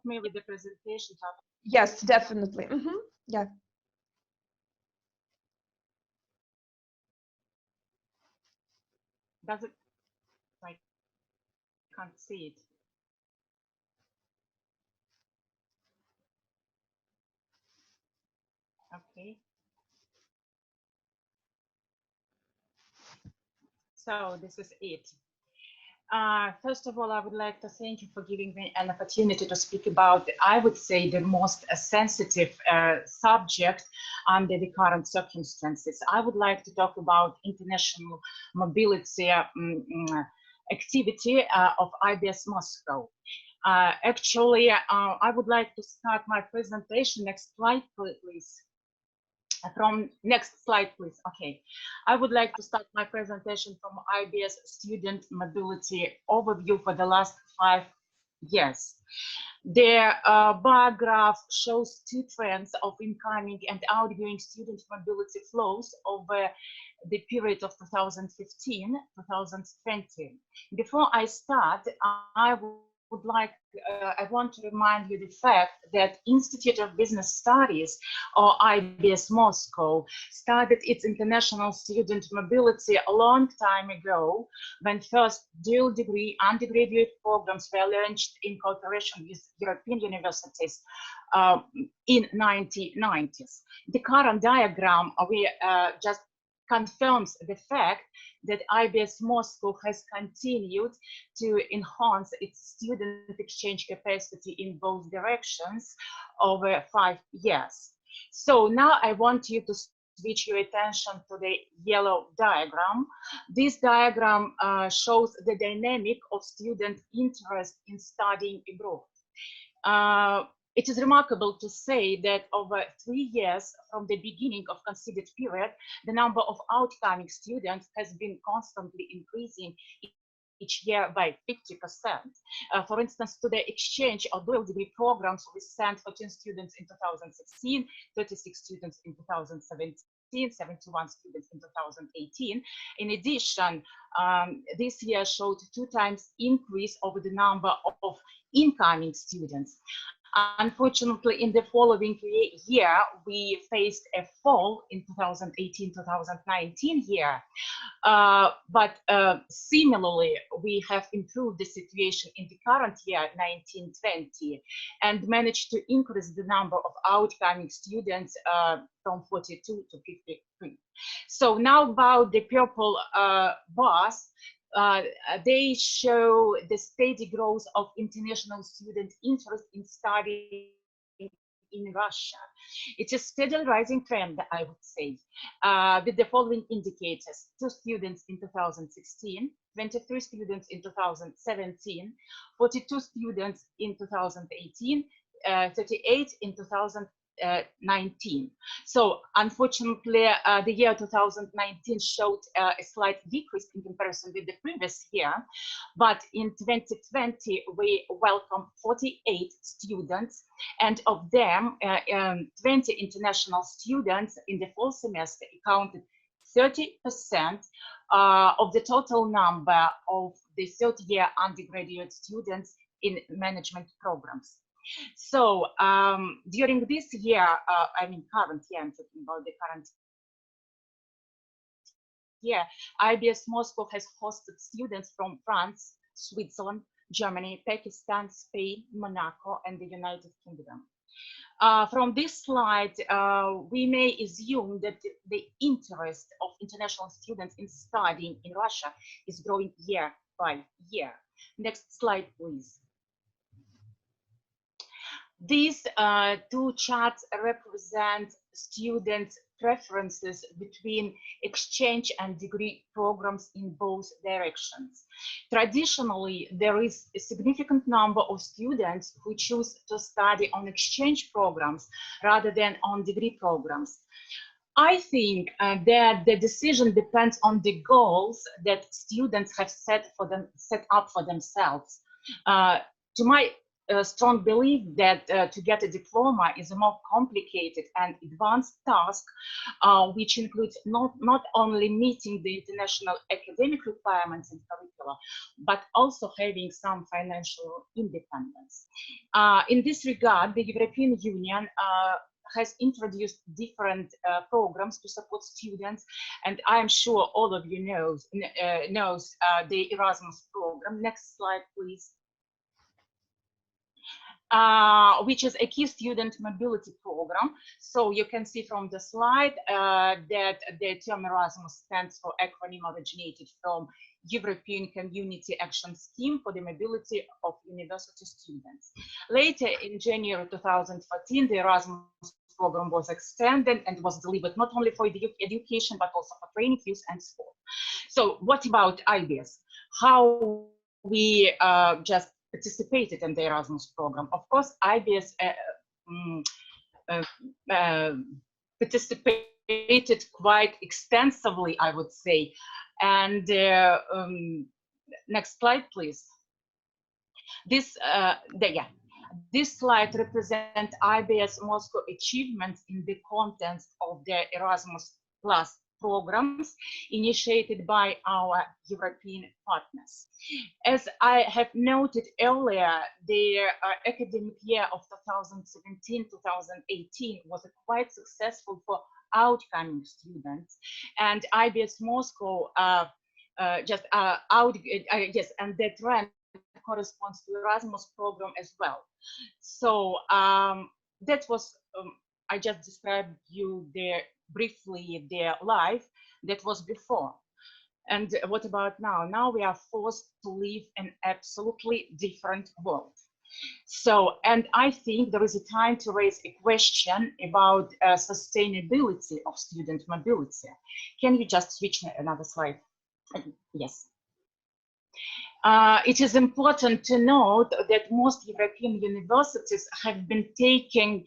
Me with the presentation. Yes, definitely. Yeah. Does it? I can't see it. Okay. So this is it. First of all, I would like to thank you for giving me an opportunity to speak about, I would say, the most sensitive subject under the current circumstances. I would like to talk about international mobility activity of IBS Moscow. Actually, I would like to start my presentation. Next slide, please. From next slide, please. Okay, I would like to start my presentation from IBS student mobility overview for the last 5 years. The bar graph shows 2 trends of incoming and outgoing student mobility flows over the period of 2015-2020. Before I start, I want to remind you the fact that Institute of Business Studies, or IBS Moscow, started its international student mobility a long time ago, when first dual degree undergraduate programs were launched in cooperation with European universities in 1990s. The current diagram we just confirms the fact that IBS Moscow has continued to enhance its student exchange capacity in both directions over 5 years. So now I want you to switch your attention to the yellow diagram. This diagram shows the dynamic of student interest in studying abroad. It is remarkable to say that over 3 years from the beginning of considered period, the number of outcoming students has been constantly increasing each year by 50%. For instance, to the exchange or dual degree programs, we sent 14 students in 2016, 36 students in 2017, 71 students in 2018. In addition, this year showed 2 times increase over the number of incoming students. Unfortunately, in the following year, we faced a fall in 2018-2019 year. But similarly, we have improved the situation in the current year, 1920, and managed to increase the number of outcoming students from 42 to 53. So now about the purple bars. They show the steady growth of international student interest in studying in Russia. It's a steadily rising trend, I would say, with the following indicators: 2 students in 2016, 23 students in 2017, 42 students in 2018, 38 in 2019. So unfortunately, the year 2019 showed a slight decrease in comparison with the previous year, but in 2020 we welcomed 48 students, and of them 20 international students in the fall semester accounted 30% of the total number of the third-year undergraduate students in management programs. So during this year, I mean current year, I'm talking about the current year, IBS Moscow has hosted students from France, Switzerland, Germany, Pakistan, Spain, Monaco, and the United Kingdom. From this slide, we may assume that the interest of international students in studying in Russia is growing year by year. Next slide, please. These 2 charts represent students' preferences between exchange and degree programs in both directions. Traditionally, there is a significant number of students who choose to study on exchange programs rather than on degree programs. I think that the decision depends on the goals that students have set up for themselves. To my strong belief that to get a diploma is a more complicated and advanced task, which includes not only meeting the international academic requirements and curricula, but also having some financial independence. In this regard, the European Union has introduced different programs to support students, and I am sure all of you knows the Erasmus program. Next slide, please. Which is a key student mobility program. So you can see from the slide that the term Erasmus stands for acronym originated from European Community Action Scheme for the Mobility of University Students. Later in January 2014, the Erasmus program was extended and was delivered not only for education, but also for training, youth, and sport. So what about IBS? How we just participated in the Erasmus program? Of course, IBS participated quite extensively, I would say. And next slide, please. This slide represents IBS Moscow achievements in the context of the Erasmus Plus programs initiated by our European partners. As I have noted earlier, the academic year of 2017-2018 was quite successful for outcoming students, and IBS Moscow and that trend corresponds to Erasmus program as well. So that was I just described you briefly their life. that was before. And what about now? Now we are forced to live in absolutely different world. So, and I think there is a time to raise a question about sustainability of student mobility. Can you just switch another slide? Yes. It is important to note that most European universities have been taking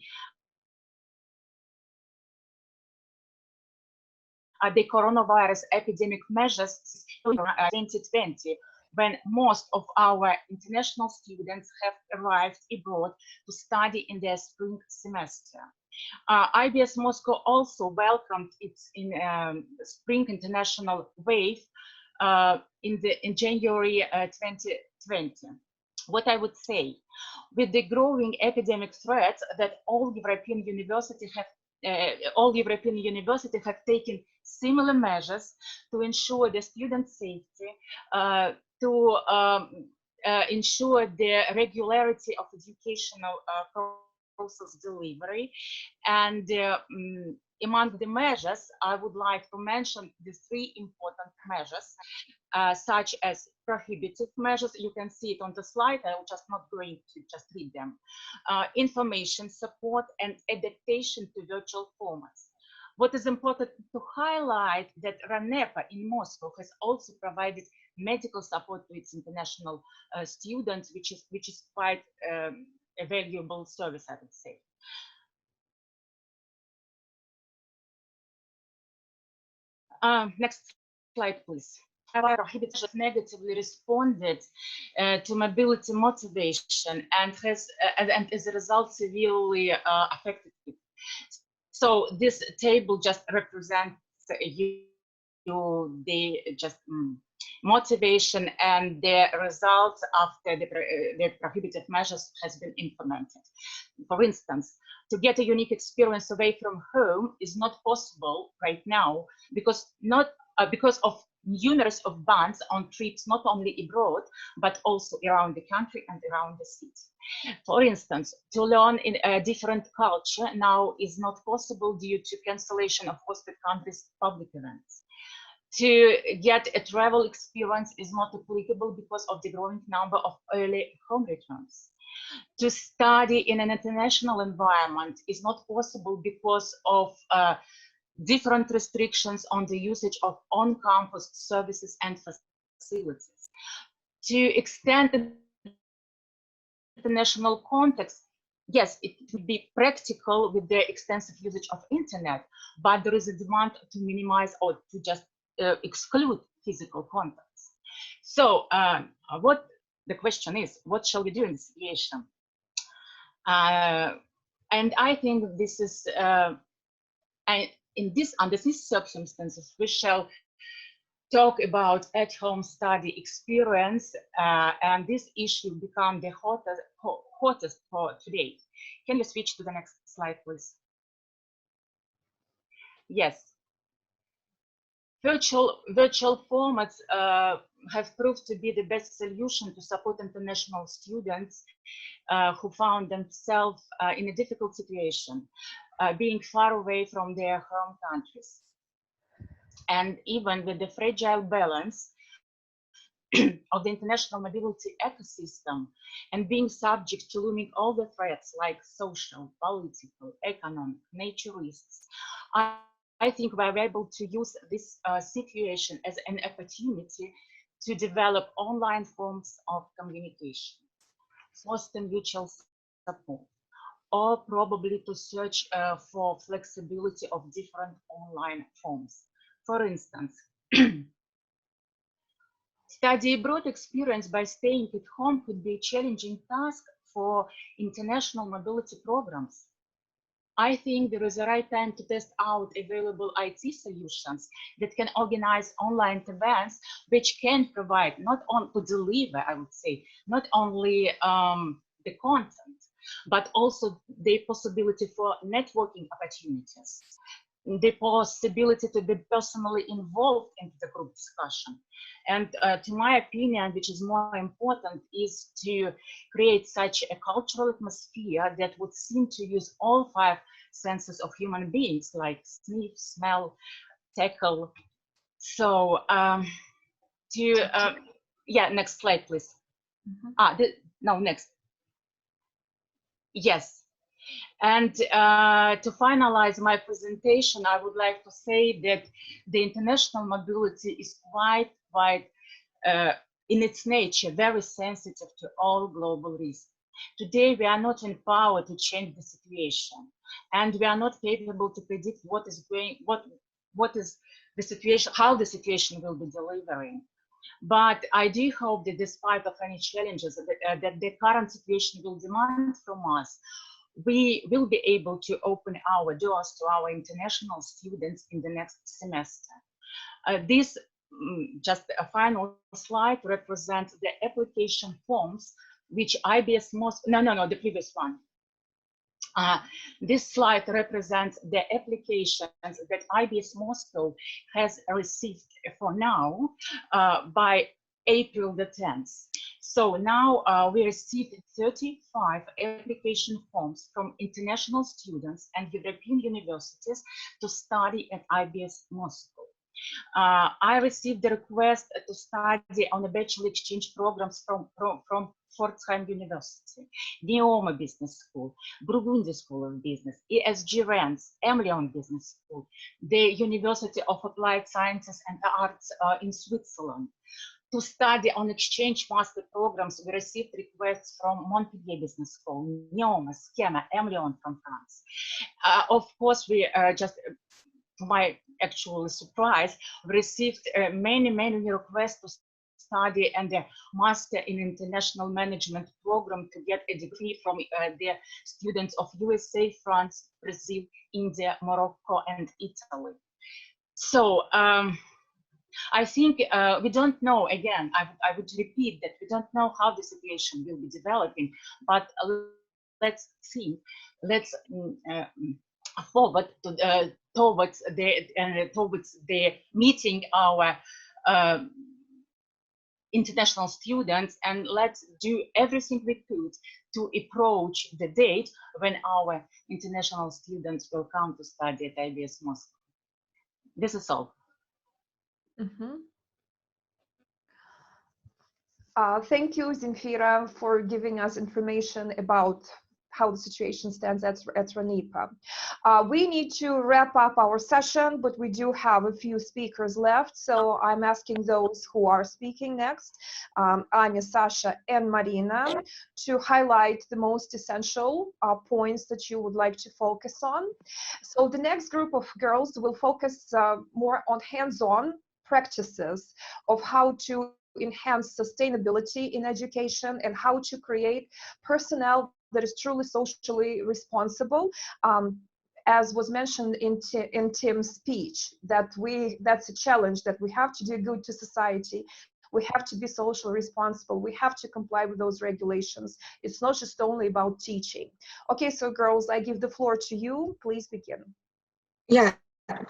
the coronavirus epidemic measures in 2020, when most of our international students have arrived abroad to study in their spring semester. IBS Moscow also welcomed its spring international wave in January 2020. What I would say, with the growing epidemic threat that all European universities have taken similar measures to ensure the student safety, to ensure the regularity of educational process delivery. And among the measures, I would like to mention the three important measures, such as prohibitive measures. You can see it on the slide. I'm just not going to just read them. Information support and adaptation to virtual formats. What is important to highlight that RANEPA in Moscow has also provided medical support to its international students, which is quite a valuable service, I would say. Next slide, please. Prohibition negatively responded to mobility motivation and has, and as a result, severely affected it. So this table just represents the motivation and the results after the prohibitive measures has been implemented. For instance, to get a unique experience away from home is not possible right now because of numerous of bans on trips, not only abroad, but also around the country and around the city. For instance, to learn in a different culture now is not possible due to cancellation of hosted countries' public events. To get a travel experience is not applicable because of the growing number of early home returns. To study in an international environment is not possible because of different restrictions on the usage of on-campus services and facilities. To extend international context, yes, it would be practical with the extensive usage of internet, but there is a demand to minimize or to just exclude physical contacts. So what the question is, what shall we do in this situation? And I think this is, under these circumstances, we shall talk about at-home study experience, and this issue become the hottest for today. Can you switch to the next slide, please? Yes. Virtual formats have proved to be the best solution to support international students who found themselves in a difficult situation, being far away from their home countries. And even with the fragile balance of the international mobility ecosystem and being subject to looming all the threats like social, political, economic, nature risks, I think we're able to use this situation as an opportunity to develop online forms of communication, foster mutual support, or probably to search for flexibility of different online forms. For instance, study abroad experience by staying at home could be a challenging task for international mobility programs. I think there is a right time to test out available IT solutions that can organize online events, which can provide not only to deliver, I would say, not only the content, but also the possibility for networking opportunities, the possibility to be personally involved in the group discussion. And to my opinion, which is more important, is to create such a cultural atmosphere that would seem to use all 5 senses of human beings, like sniff, smell, tackle, So yeah, next slide, please. No, next. Yes. And to finalize my presentation, I would like to say that the international mobility is quite in its nature, very sensitive to all global risks. Today, we are not empowered to change the situation, and we are not capable to predict what is the situation, how the situation will be delivering. But I do hope that despite of any challenges that the current situation will demand from us, we will be able to open our doors to our international students in the next semester. This just a final slide represents the application forms which IBS the previous one. This slide represents the applications that IBS Moscow has received for now by April the 10th. So now we received 35 application forms from international students and European universities to study at IBS Moscow. I received the request to study on the bachelor exchange programs from Pforzheim University, Neoma Business School, Burgundy School of Business, ESG Rennes, Emlyon Business School, the University of Applied Sciences and Arts in Switzerland. To study on exchange master programs, we received requests from Montpellier Business School, Neoma, Schema, Emlyon from France. Of course, we just, to my actual surprise, received many requests to study and a master in international management program to get a degree from the students of USA, France, Brazil, India, Morocco, and Italy. So I think we don't know, again, I would repeat that we don't know how the situation will be developing, but let's see, let's forward to, towards the meeting our international students, and let's do everything we could to approach the date when our international students will come to study at IBS Moscow. This is all. Thank you, Zemfira, for giving us information about how the situation stands at RANIPA. We need to wrap up our session, but we do have a few speakers left, so I'm asking those who are speaking next, Anya, Sasha, and Marina, to highlight the most essential points that you would like to focus on. So the next group of girls will focus more on hands-on practices of how to enhance sustainability in education and how to create personnel that is truly socially responsible. As was mentioned in Tim's speech, that's a challenge, that we have to do good to society. We have to be socially responsible. We have to comply with those regulations. It's not just only about teaching. Okay, so girls, I give the floor to you. Please begin. Yeah.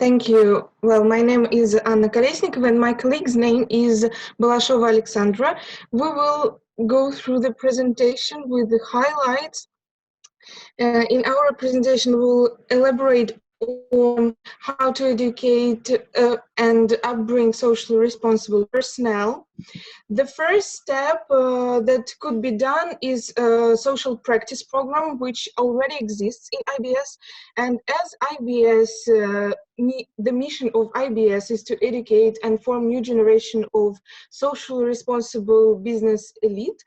Thank you. Well, my name is Anna Kolesnikova and my colleague's name is Balashova Alexandra. We will go through the presentation with the highlights. In our presentation, we'll elaborate on how to educate and upbring socially responsible personnel. The first step that could be done is a social practice program, which already exists in IBS. And as IBS, the mission of IBS is to educate and form new generation of socially responsible business elite,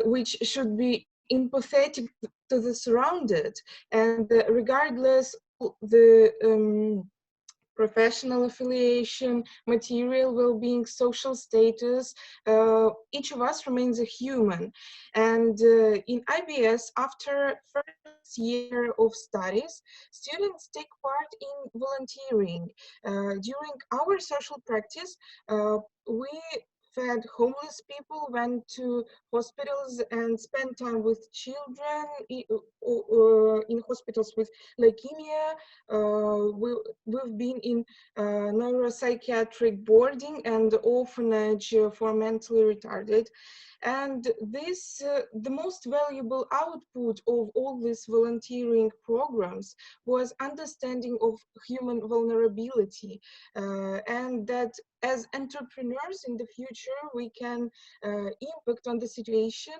which should be empathetic to the surrounded, and regardless of the professional affiliation, material well-being, social status, each of us remains a human. And in IBS, after first year of studies, students take part in volunteering. During our social practice, we fed homeless people, went to hospitals and spent time with children in hospitals with leukemia. We've been in neuropsychiatric boarding and orphanage for mentally retarded. And this, the most valuable output of all these volunteering programs was understanding of human vulnerability, and that as entrepreneurs in the future, we can impact on the situation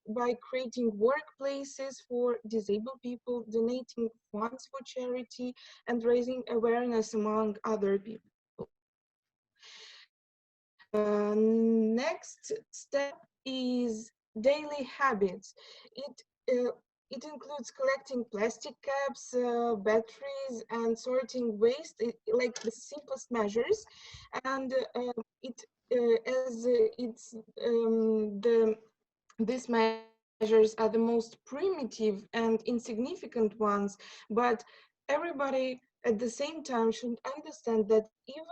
by creating workplaces for disabled people, donating funds for charity, and raising awareness among other people. Next step is daily habits. It includes collecting plastic caps, batteries, and sorting waste, like the simplest measures. And these measures are the most primitive and insignificant ones, but everybody at the same time should understand that even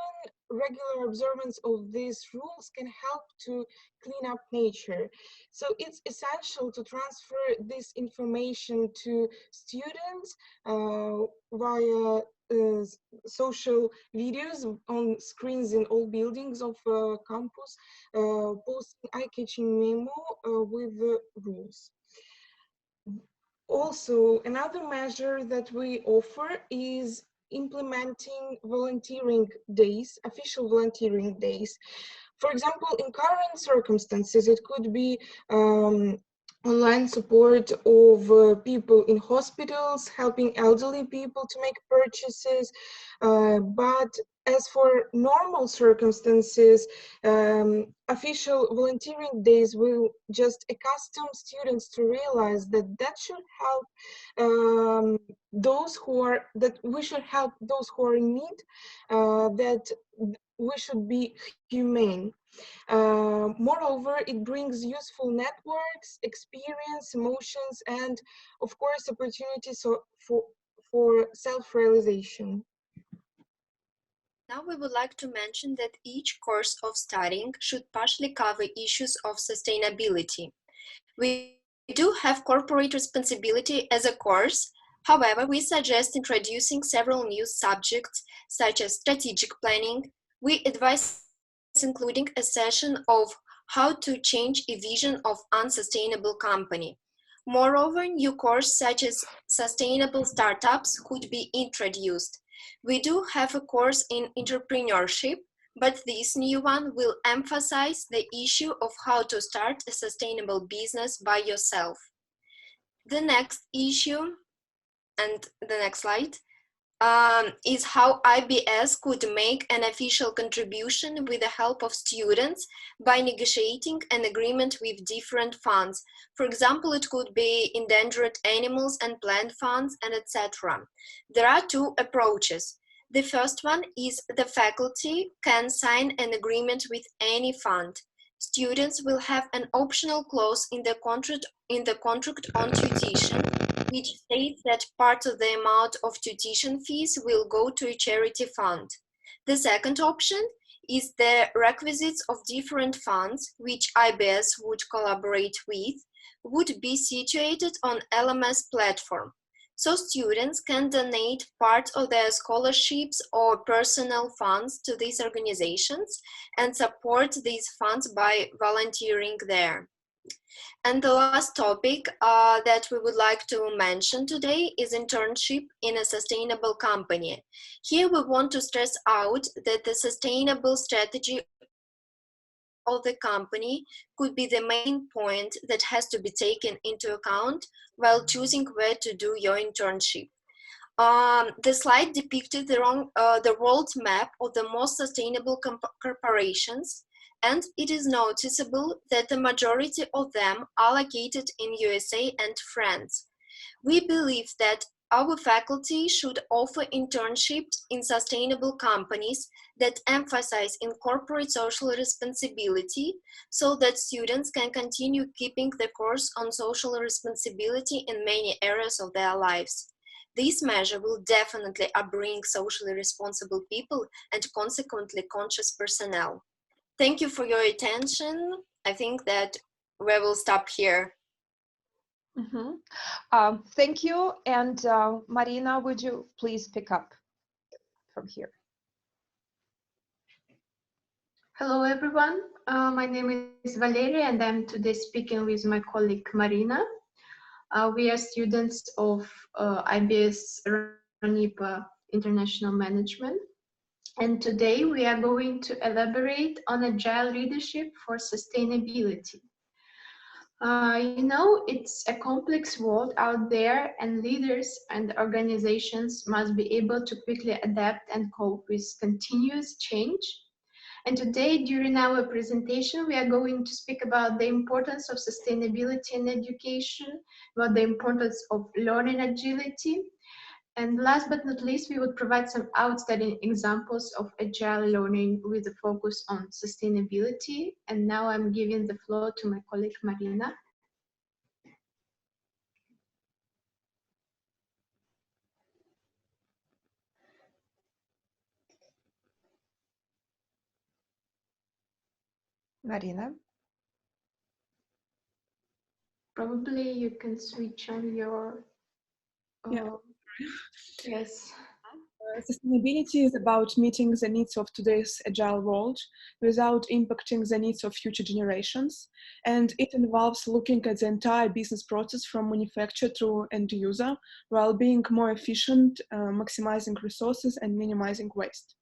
regular observance of these rules can help to clean up nature. So it's essential to transfer this information to students via social videos on screens in all buildings of campus, posting eye-catching memo with the rules. Also, another measure that we offer is implementing volunteering days, official volunteering days. For example, in current circumstances, it could be online support of people in hospitals, helping elderly people to make purchases. But as for normal circumstances, official volunteering days will just accustom students to realize that should help that we should help those who are in need, that we should be humane. Moreover, it brings useful networks, experience, emotions, and of course, opportunities for self-realization. Now we would like to mention that each course of studying should partially cover issues of sustainability. We do have corporate responsibility as a course. However, we suggest introducing several new subjects such as strategic planning. We advise including a session of how to change a vision of unsustainable company. Moreover, new courses such as sustainable startups could be introduced. We do have a course in entrepreneurship, but this new one will emphasize the issue of how to start a sustainable business by yourself. The next issue, and the next slide, is how IBS could make an official contribution with the help of students by negotiating an agreement with different funds. For example, it could be endangered animals and plant funds, and etc. There are two approaches. The first one is the faculty can sign an agreement with any fund. Students will have an optional clause in the contract on tuition, which states that part of the amount of tuition fees will go to a charity fund. The second option is the requisites of different funds, which IBS would collaborate with, would be situated on LMS platform. So students can donate part of their scholarships or personal funds to these organizations and support these funds by volunteering there. And the last topic that we would like to mention today is internship in a sustainable company. Here we want to stress out that the sustainable strategy of the company could be the main point that has to be taken into account while choosing where to do your internship. The slide depicted the world map of the most sustainable corporations, and it is noticeable that the majority of them are located in USA and France. We believe that our faculty should offer internships in sustainable companies that emphasize in corporate social responsibility so that students can continue keeping the course on social responsibility in many areas of their lives. This measure will definitely bring socially responsible people and consequently conscious personnel. Thank you for your attention. I think that we will stop here. Thank you. And Marina, would you please pick up from here? Hello, everyone. My name is Valeria, and I'm today speaking with my colleague Marina. We are students of IBS RANIPA International Management. And today we are going to elaborate on agile leadership for sustainability. You know, it's a complex world out there, and leaders and organizations must be able to quickly adapt and cope with continuous change. And today, during our presentation, we are going to speak about the importance of sustainability in education, about the importance of learning agility, and last but not least, we would provide some outstanding examples of agile learning with a focus on sustainability. And now I'm giving the floor to my colleague Marina. Marina? Probably you can switch on your... Yes. Sustainability is about meeting the needs of today's agile world without impacting the needs of future generations. And it involves looking at the entire business process from manufacturer to end user, while being more efficient, maximizing resources and minimizing waste.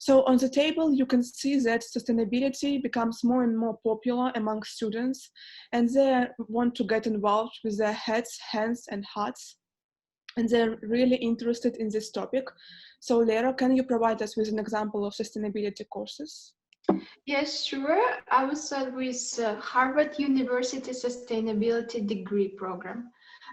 So on the table, you can see that sustainability becomes more and more popular among students, and they want to get involved with their heads, hands, and hearts. And they're really interested in this topic. So Lera, can you provide us with an example of sustainability courses? Yes, sure. I will start with Harvard University Sustainability Degree Program.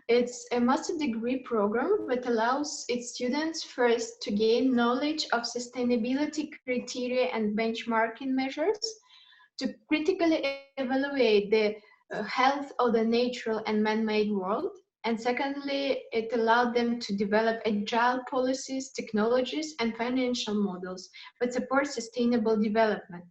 It's a master degree program that allows its students first to gain knowledge of sustainability criteria and benchmarking measures, to critically evaluate the health of the natural and man-made world, and secondly, it allowed them to develop agile policies, technologies, and financial models that support sustainable development.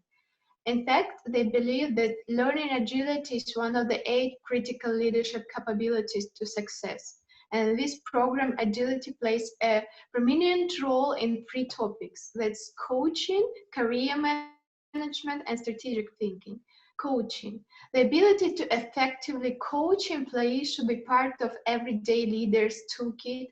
In fact, they believe that learning agility is one of the 8 critical leadership capabilities to success. And in this program, agility plays a prominent role in 3 topics. That's coaching, career management, and strategic thinking. Coaching. The ability to effectively coach employees should be part of everyday leaders' toolkit,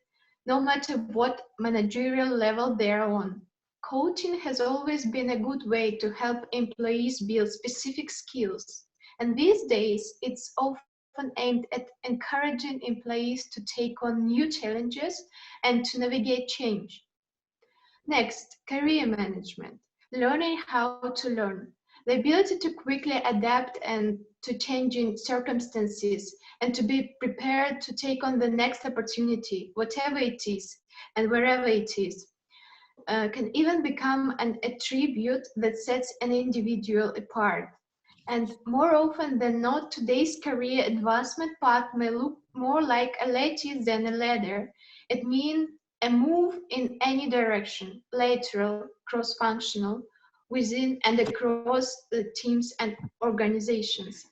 no matter what managerial level they're on. Coaching has always been a good way to help employees build specific skills, and these days it's often aimed at encouraging employees to take on new challenges and to navigate change. Next, career management, learning how to learn. The ability to quickly adapt and to changing circumstances and to be prepared to take on the next opportunity, whatever it is and wherever it is. Can even become an attribute that sets an individual apart. And more often than not, today's career advancement path may look more like a lattice than a ladder. It means a move in any direction, lateral, cross-functional, within and across the teams and organizations.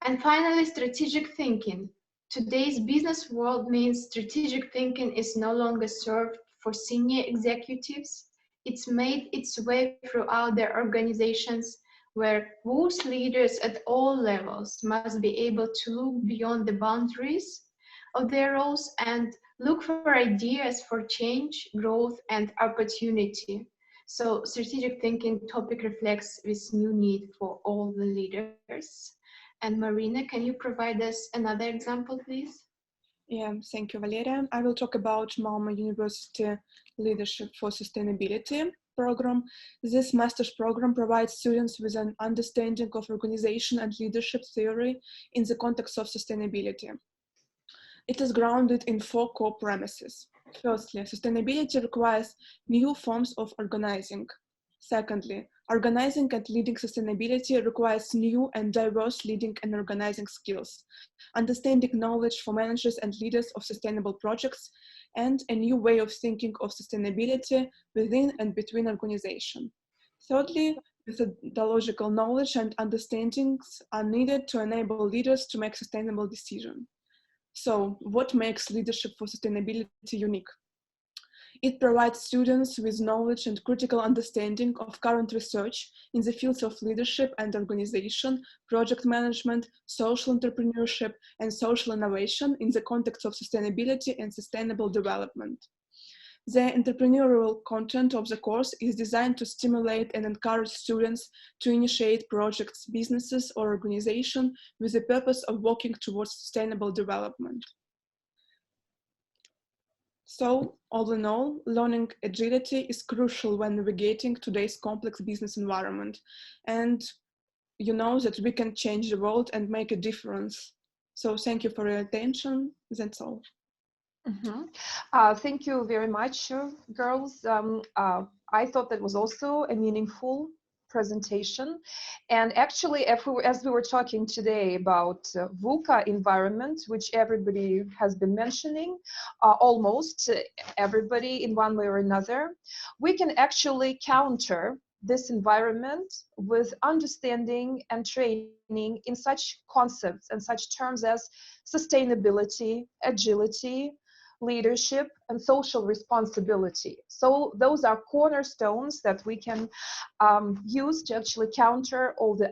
And finally, strategic thinking. Today's business world means strategic thinking is no longer served for senior executives. It's made its way throughout their organizations, where those leaders at all levels must be able to look beyond the boundaries of their roles and look for ideas for change, growth, and opportunity. So strategic thinking topic reflects this new need for all the leaders. And Marina, can you provide us another example, please? Yeah, thank you, Valeria. I will talk about Malmö University Leadership for Sustainability program. This master's program provides students with an understanding of organization and leadership theory in the context of sustainability. It is grounded in 4 core premises. Firstly, sustainability requires new forms of organizing. Secondly, organizing and leading sustainability requires new and diverse leading and organizing skills, understanding knowledge for managers and leaders of sustainable projects, and a new way of thinking of sustainability within and between organizations. Thirdly, methodological knowledge and understandings are needed to enable leaders to make sustainable decisions. So, what makes leadership for sustainability unique? It provides students with knowledge and critical understanding of current research in the fields of leadership and organization, project management, social entrepreneurship, and social innovation in the context of sustainability and sustainable development. The entrepreneurial content of the course is designed to stimulate and encourage students to initiate projects, businesses, or organizations with the purpose of working towards sustainable development. So, all in all, learning agility is crucial when navigating today's complex business environment. And you know that we can change the world and make a difference. So thank you for your attention. That's all. Thank you very much, girls. I thought that was also a meaningful presentation. And actually, as we were talking today about VUCA environment, which everybody has been mentioning, almost everybody in one way or another, we can actually counter this environment with understanding and training in such concepts and such terms as sustainability, agility, leadership, and social responsibility. So those are cornerstones that we can use to actually counter all the